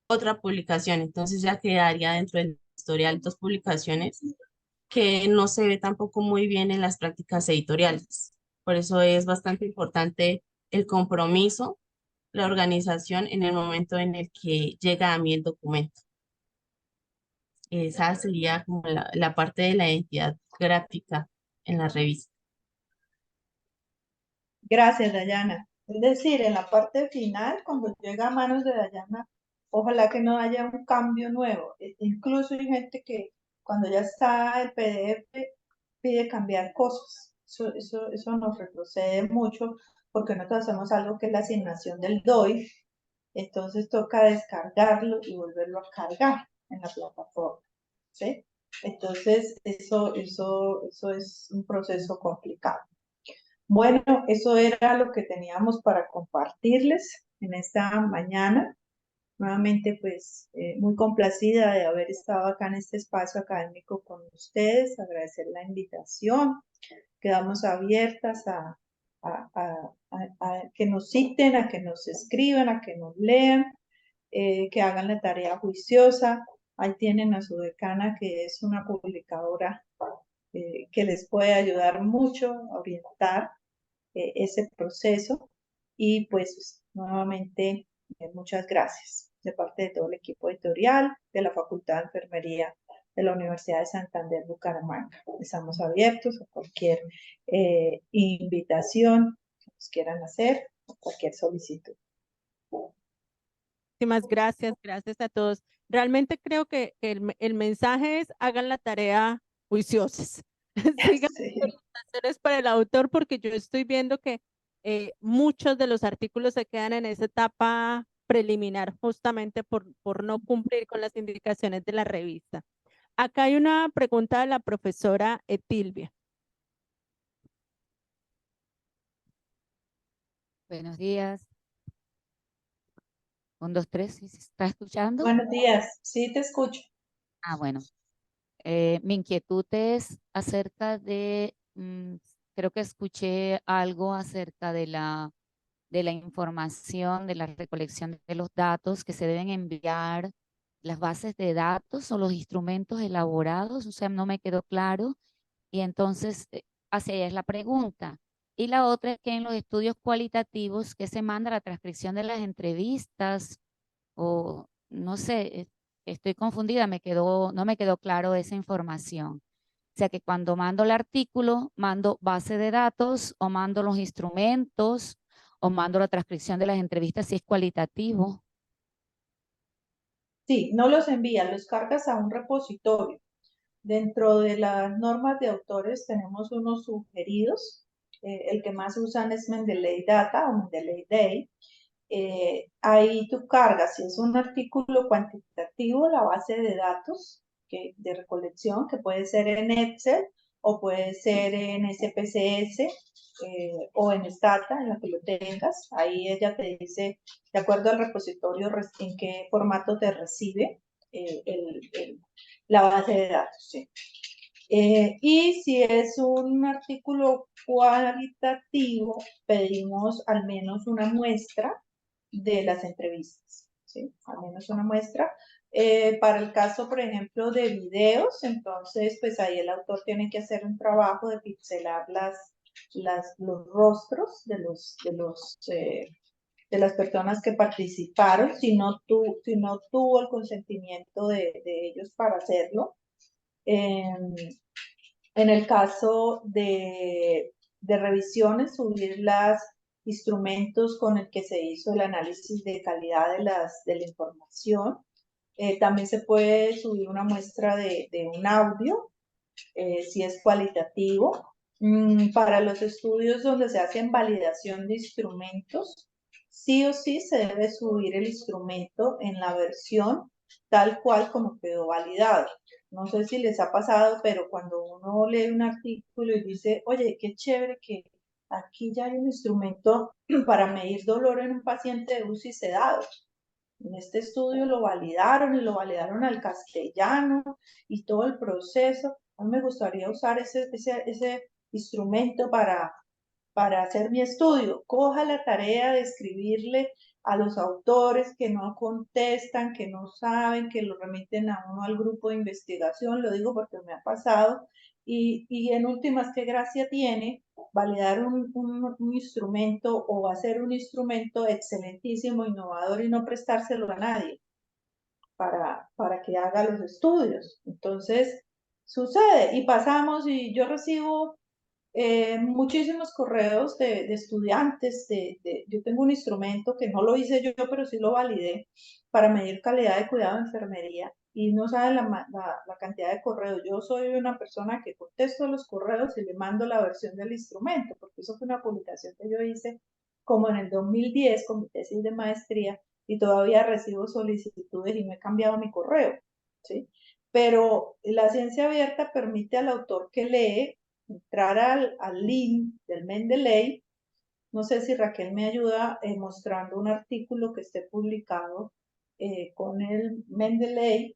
otra publicación. Entonces ya quedaría dentro del historial dos publicaciones, que no se ve tampoco muy bien en las prácticas editoriales. Por eso es bastante importante el compromiso, la organización en el momento en el que llega a mí el documento. Esa sería como la parte de la identidad gráfica en la revista. Gracias, Dayana. Es decir, en la parte final, cuando llega a manos de Dayana, ojalá que no haya un cambio nuevo. Incluso hay gente que cuando ya está el PDF pide cambiar cosas. Eso nos retrocede mucho porque nosotros hacemos algo que es la asignación del DOI. Entonces toca descargarlo y volverlo a cargar en la plataforma. ¿Sí? Entonces, eso es un proceso complicado. Bueno, eso era lo que teníamos para compartirles en esta mañana. Nuevamente, pues, muy complacida de haber estado acá en este espacio académico con ustedes, agradecer la invitación. Quedamos abiertas a que nos citen, a que nos escriban, a que nos lean, que hagan la tarea juiciosa. Ahí tienen a su decana, que es una publicadora que les puede ayudar mucho a orientar ese proceso. Y pues nuevamente, muchas gracias. de parte de todo el equipo editorial de la Facultad de Enfermería de la Universidad de Santander, Bucaramanga. Estamos abiertos a cualquier invitación que nos quieran hacer, o cualquier solicitud. Muchísimas gracias, gracias a todos. Realmente creo que el mensaje es hagan la tarea juiciosos. Sigan Sí. las felicitaciones para el autor, porque yo estoy viendo que muchos de los artículos se quedan en esa etapa preliminar justamente por no cumplir con las indicaciones de la revista. Acá hay una pregunta de la profesora Etilvia. Buenos días. 1, 2, 3, ¿sí se está escuchando? Buenos días, sí te escucho. Bueno. Mi inquietud es acerca de, creo que escuché algo acerca de la información, de la recolección de los datos que se deben enviar, las bases de datos o los instrumentos elaborados, o sea, no me quedó claro. Y entonces, hacia allá es la pregunta. Y la otra es que en los estudios cualitativos, ¿qué se manda? La transcripción de las entrevistas o no sé, estoy confundida, no me quedó claro esa información. O sea que cuando mando el artículo, mando base de datos o mando los instrumentos o mando la transcripción de las entrevistas si es cualitativo. Sí, no los envías, los cargas a un repositorio. Dentro de las normas de autores tenemos unos sugeridos. El que más usan es Mendeley Data o Mendeley Day. Ahí tú cargas, si es un artículo cuantitativo, la base de datos de recolección, que puede ser en Excel o puede ser en SPSS o en Stata, en la que lo tengas. Ahí ella te dice, de acuerdo al repositorio, en qué formato te recibe la base de datos. ¿Sí? Y si es un artículo cualitativo, pedimos al menos una muestra de las entrevistas, ¿sí? Al menos una muestra. Para el caso, por ejemplo, de videos, entonces, pues ahí el autor tiene que hacer un trabajo de pixelar los rostros de las personas que participaron, si no tuvo el consentimiento de ellos para hacerlo. En el caso de revisiones, subir los instrumentos con el que se hizo el análisis de calidad de la información. También se puede subir una muestra de un audio, si es cualitativo. Para los estudios donde se hacen validación de instrumentos, sí o sí se debe subir el instrumento en la versión tal cual como quedó validado. No sé si les ha pasado, pero cuando uno lee un artículo y dice, oye, qué chévere que aquí ya hay un instrumento para medir dolor en un paciente de UCI sedado. En este estudio lo validaron y lo validaron al castellano y todo el proceso. A mí me gustaría usar ese instrumento para hacer mi estudio. Coja la tarea de escribirle a los autores que no contestan, que no saben, que lo remiten a uno al grupo de investigación. Lo digo porque me ha pasado. Y en últimas, ¿qué gracia tiene validar un instrumento o hacer un instrumento excelentísimo, innovador y no prestárselo a nadie para que haga los estudios? Entonces, sucede y pasamos y yo recibo muchísimos correos de estudiantes. Yo tengo un instrumento que no lo hice yo, pero sí lo validé para medir calidad de cuidado de enfermería. Y no saben la cantidad de correos. Yo soy una persona que contesto los correos y le mando la versión del instrumento, porque eso fue una publicación que yo hice como en el 2010 con mi tesis de maestría y todavía recibo solicitudes y me he cambiado mi correo, ¿sí? Pero la ciencia abierta permite al autor que lee entrar al link del Mendeley. No sé si Raquel me ayuda mostrando un artículo que esté publicado con el Mendeley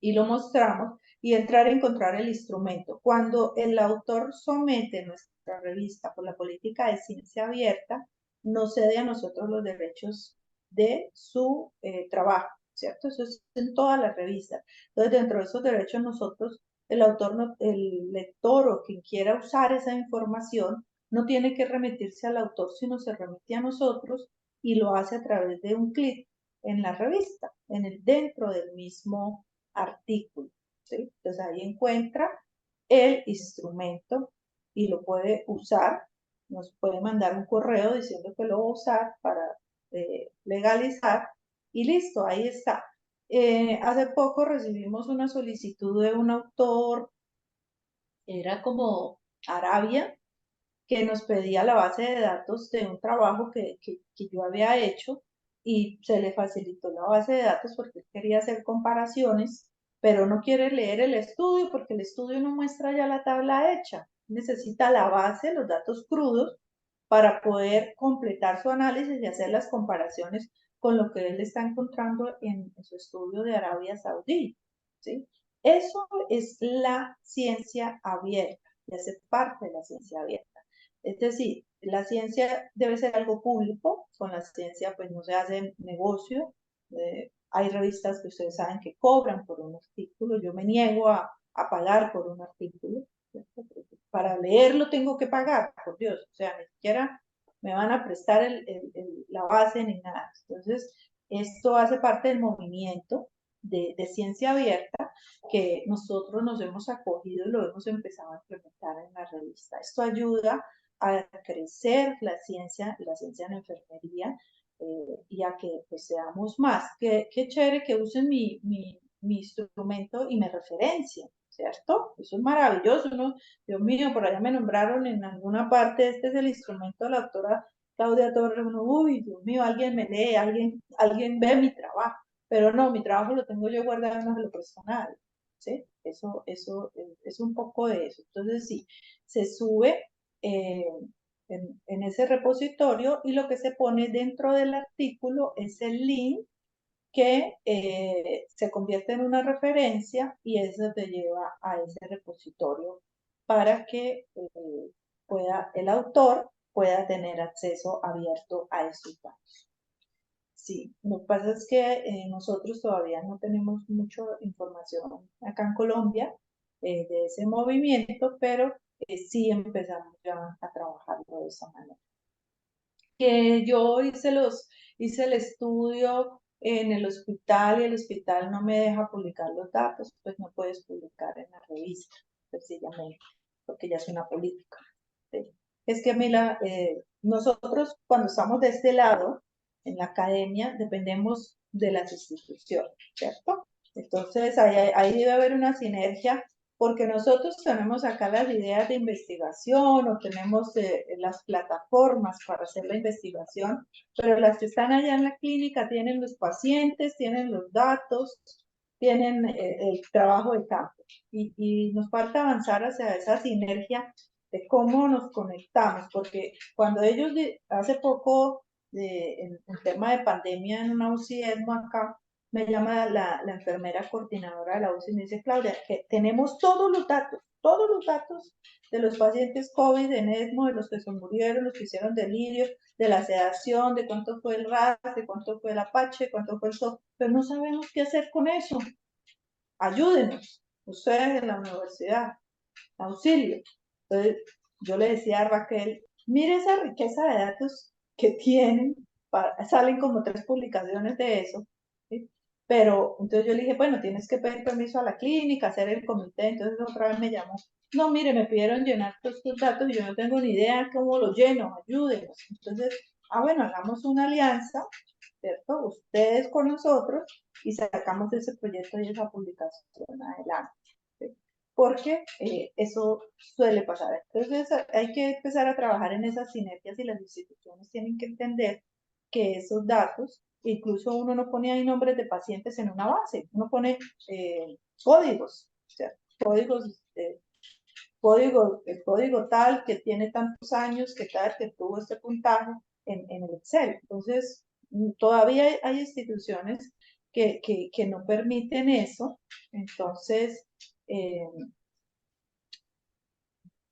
y lo mostramos y entrar a encontrar el instrumento. Cuando el autor somete nuestra revista por la política de ciencia abierta, nos cede a nosotros los derechos de su trabajo, ¿cierto? Eso es en todas las revistas. Entonces, dentro de esos derechos nosotros, el autor, el lector o quien quiera usar esa información, no tiene que remitirse al autor, sino se remite a nosotros y lo hace a través de un clic en la revista, dentro del mismo artículo, ¿sí? Entonces ahí encuentra el instrumento y lo puede usar, nos puede mandar un correo diciendo que lo va a usar para legalizar y listo, ahí está. Hace poco recibimos una solicitud de un autor, era como Arabia, que nos pedía la base de datos de un trabajo que yo había hecho y se le facilitó la base de datos porque él quería hacer comparaciones, pero no quiere leer el estudio porque el estudio no muestra ya la tabla hecha. Necesita la base, los datos crudos, para poder completar su análisis y hacer las comparaciones con lo que él está encontrando en su estudio de Arabia Saudí, ¿sí? Eso es la ciencia abierta, y hace parte de la ciencia abierta. Es decir, la ciencia debe ser algo público, con la ciencia pues no se hace negocio, hay revistas que ustedes saben que cobran por un artículo, yo me niego a pagar por un artículo, ¿cierto? Para leerlo tengo que pagar, por Dios, o sea, ni siquiera me van a prestar la base ni nada. Entonces, esto hace parte del movimiento de ciencia abierta que nosotros nos hemos acogido y lo hemos empezado a implementar en la revista. Esto ayuda a crecer la ciencia en enfermería y a que pues, seamos más. Qué chévere que usen mi instrumento y me referencien, ¿cierto? Eso es maravilloso, ¿no? Dios mío, por allá me nombraron en alguna parte, este es el instrumento de la doctora Claudia Torres, uno, uy, Dios mío, alguien me lee, alguien ve mi trabajo, pero no, mi trabajo lo tengo yo guardado en lo personal, ¿sí? Eso es un poco de eso. Entonces, sí, se sube en ese repositorio y lo que se pone dentro del artículo es el link que se convierte en una referencia y eso te lleva a ese repositorio para que el autor pueda tener acceso abierto a esos datos. Sí, lo que pasa es que nosotros todavía no tenemos mucha información acá en Colombia de ese movimiento, pero sí empezamos ya a trabajarlo de esa manera. Que yo hice el estudio en el hospital y el hospital no me deja publicar los datos, pues no puedes publicar en la revista, sencillamente, porque ya es una política. ¿Sí? Es que mira, nosotros cuando estamos de este lado, en la academia, dependemos de las instituciones, ¿cierto? Entonces ahí debe haber una sinergia porque nosotros tenemos acá las ideas de investigación o tenemos las plataformas para hacer la investigación, pero las que están allá en la clínica tienen los pacientes, tienen los datos, tienen el trabajo de campo y nos falta avanzar hacia esa sinergia de cómo nos conectamos, porque cuando ellos, hace poco, en tema de pandemia en una UCI ESMO acá, me llama la enfermera coordinadora de la UCI y me dice, Claudia, que tenemos todos los datos de los pacientes COVID en ESMO, de los que se murieron, los que hicieron delirio, de la sedación, de cuánto fue el RAS, de cuánto fue el Apache, cuánto fue el SOP, pero no sabemos qué hacer con eso. Ayúdenos, ustedes en la universidad, auxilio. Entonces, yo le decía a Raquel, mire esa riqueza de datos que tienen, salen como 3 publicaciones de eso, ¿sí? Pero entonces yo le dije, bueno, tienes que pedir permiso a la clínica, hacer el comité, entonces otra vez me llamó, no, mire, me pidieron llenar todos estos datos y yo no tengo ni idea cómo los lleno, ayúdenos. Entonces, bueno, hagamos una alianza, ¿cierto? Ustedes con nosotros y sacamos ese proyecto y esa publicación adelante, ¿sí? Porque eso suele pasar. Entonces hay que empezar a trabajar en esas sinergias y las instituciones tienen que entender que esos datos, incluso uno no pone ahí nombres de pacientes en una base, uno pone códigos, o sea, códigos, el código tal que tiene tantos años, que tal que tuvo este puntaje en el Excel. Entonces, todavía hay instituciones que no permiten eso, entonces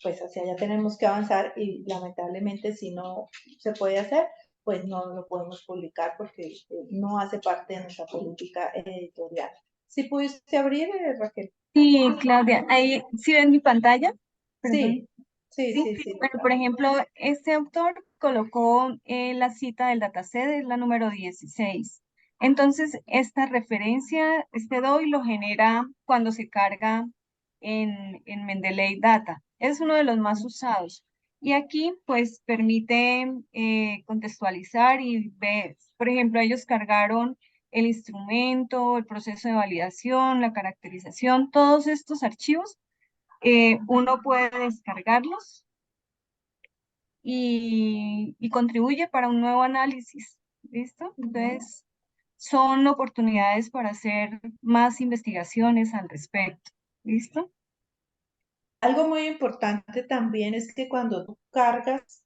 pues hacia allá tenemos que avanzar y lamentablemente si no se puede hacer, pues no lo podemos publicar porque no hace parte de nuestra política editorial. ¿Sí pudiste abrir, Raquel? Sí, Claudia, ahí sí ven mi pantalla. Sí, sí, Sí, sí, sí. bueno, por ejemplo, este autor colocó la cita del dataset, es la número 16. Entonces, esta referencia, este DOI lo genera cuando se carga en Mendeley Data. Es uno de los más usados. Y aquí, pues, permite contextualizar y ver, por ejemplo, ellos cargaron el instrumento, el proceso de validación, la caracterización, todos estos archivos, uno puede descargarlos y contribuye para un nuevo análisis. ¿Listo? Entonces, son oportunidades para hacer más investigaciones al respecto. ¿Listo? Algo muy importante también es que cuando tú cargas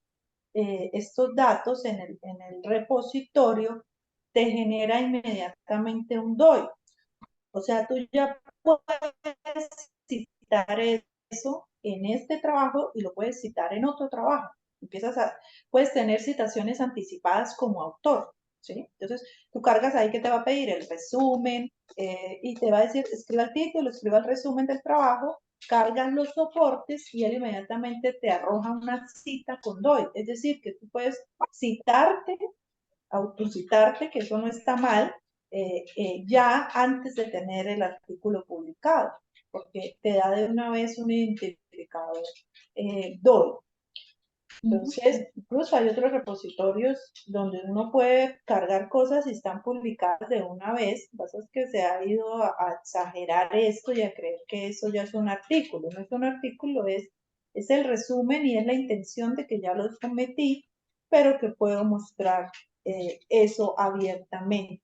estos datos en el repositorio, te genera inmediatamente un DOI. O sea, tú ya puedes citar eso en este trabajo y lo puedes citar en otro trabajo. Puedes tener citaciones anticipadas como autor, ¿sí? Entonces, tú cargas ahí que te va a pedir el resumen y te va a decir, escriba el título, escriba el resumen del trabajo, cargas los soportes y él inmediatamente te arroja una cita con DOI. Es decir, que tú puedes citarte, autocitarte, que eso no está mal, ya antes de tener el artículo publicado, porque te da de una vez un identificador DOI. Entonces, incluso hay otros repositorios donde uno puede cargar cosas y están publicadas de una vez. Lo que pasa es que se ha ido a exagerar esto y a creer que eso ya es un artículo. No es un artículo, es el resumen y es la intención de que ya lo sometí, pero que puedo mostrar eso abiertamente.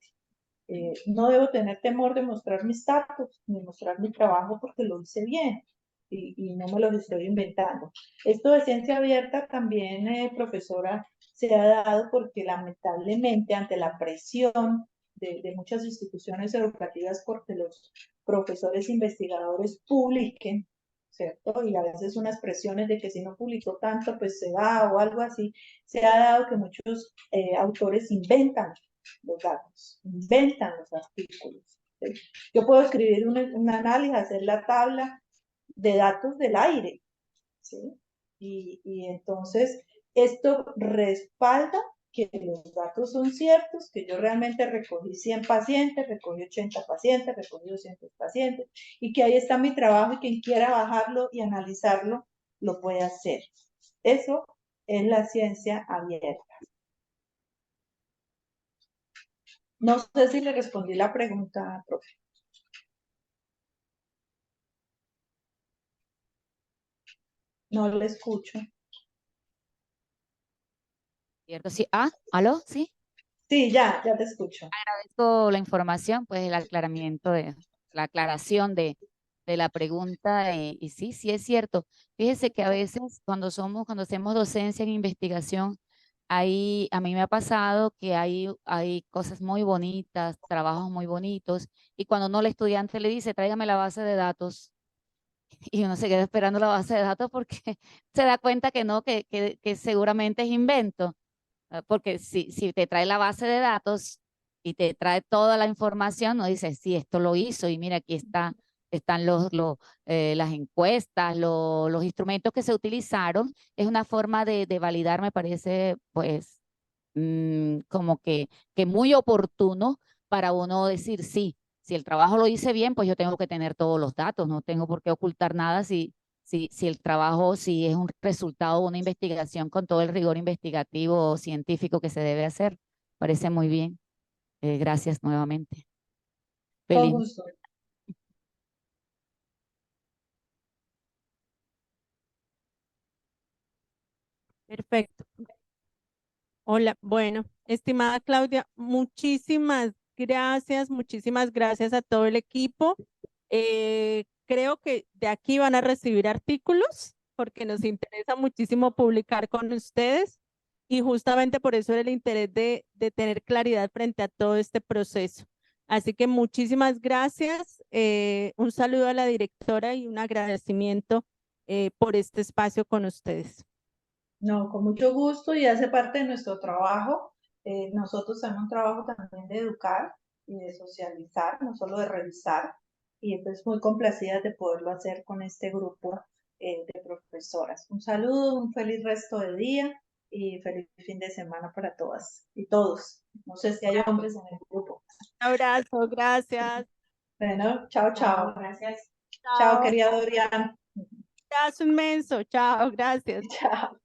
No debo tener temor de mostrar mis datos ni mostrar mi trabajo porque lo hice bien y no me lo estoy inventando. Esto de ciencia abierta también, profesora, se ha dado porque lamentablemente ante la presión de muchas instituciones educativas porque los profesores investigadores publiquen, ¿cierto? Y a veces unas presiones de que si no publicó tanto, pues se va o algo así, se ha dado que muchos autores inventan los datos, inventan los artículos. ¿Sí? Yo puedo escribir un análisis, hacer la tabla de datos del aire, ¿sí? Y entonces esto respalda que los datos son ciertos, que yo realmente recogí 100 pacientes, recogí 80 pacientes, recogí 200 pacientes, y que ahí está mi trabajo y quien quiera bajarlo y analizarlo, lo puede hacer. Eso es la ciencia abierta. No sé si le respondí la pregunta, profe. No le escucho. ¿Cierto? Sí. Ah, ¿aló? Sí. Sí, ya te escucho. Agradezco la información, pues el aclaramiento la aclaración de la pregunta y sí, sí es cierto. Fíjese que a veces cuando hacemos docencia en investigación, ahí a mí me ha pasado que hay cosas muy bonitas, trabajos muy bonitos, y cuando no el estudiante le dice, tráigame la base de datos, y uno se queda esperando la base de datos porque se da cuenta que no, que seguramente es invento. Porque si te trae la base de datos y te trae toda la información, no dices, sí, esto lo hizo y mira, aquí están las encuestas, los instrumentos que se utilizaron. Es una forma de validar, me parece, pues, como que muy oportuno para uno decir, sí, si el trabajo lo hice bien, pues yo tengo que tener todos los datos, no tengo por qué ocultar nada si el trabajo, si es un resultado de una investigación con todo el rigor investigativo o científico que se debe hacer. Parece muy bien. Gracias nuevamente. Con Feliz. gusto. Perfecto. Hola, bueno, estimada Claudia, muchísimas gracias a todo el equipo. Creo que de aquí van a recibir artículos porque nos interesa muchísimo publicar con ustedes y justamente por eso era el interés de tener claridad frente a todo este proceso. Así que muchísimas gracias, un saludo a la directora y un agradecimiento por este espacio con ustedes. No, con mucho gusto y hace parte de nuestro trabajo. Nosotros tenemos un trabajo también de educar y de socializar, no solo de revisar. Y pues muy complacidas de poderlo hacer con este grupo de profesoras. Un saludo, un feliz resto de día y feliz fin de semana para todas y todos. No sé si hay hombres en el grupo. Un abrazo, gracias. Bueno, chao, chao. Gracias. Chao, querida Dorian. Abrazo inmenso. Chao, gracias. Chao.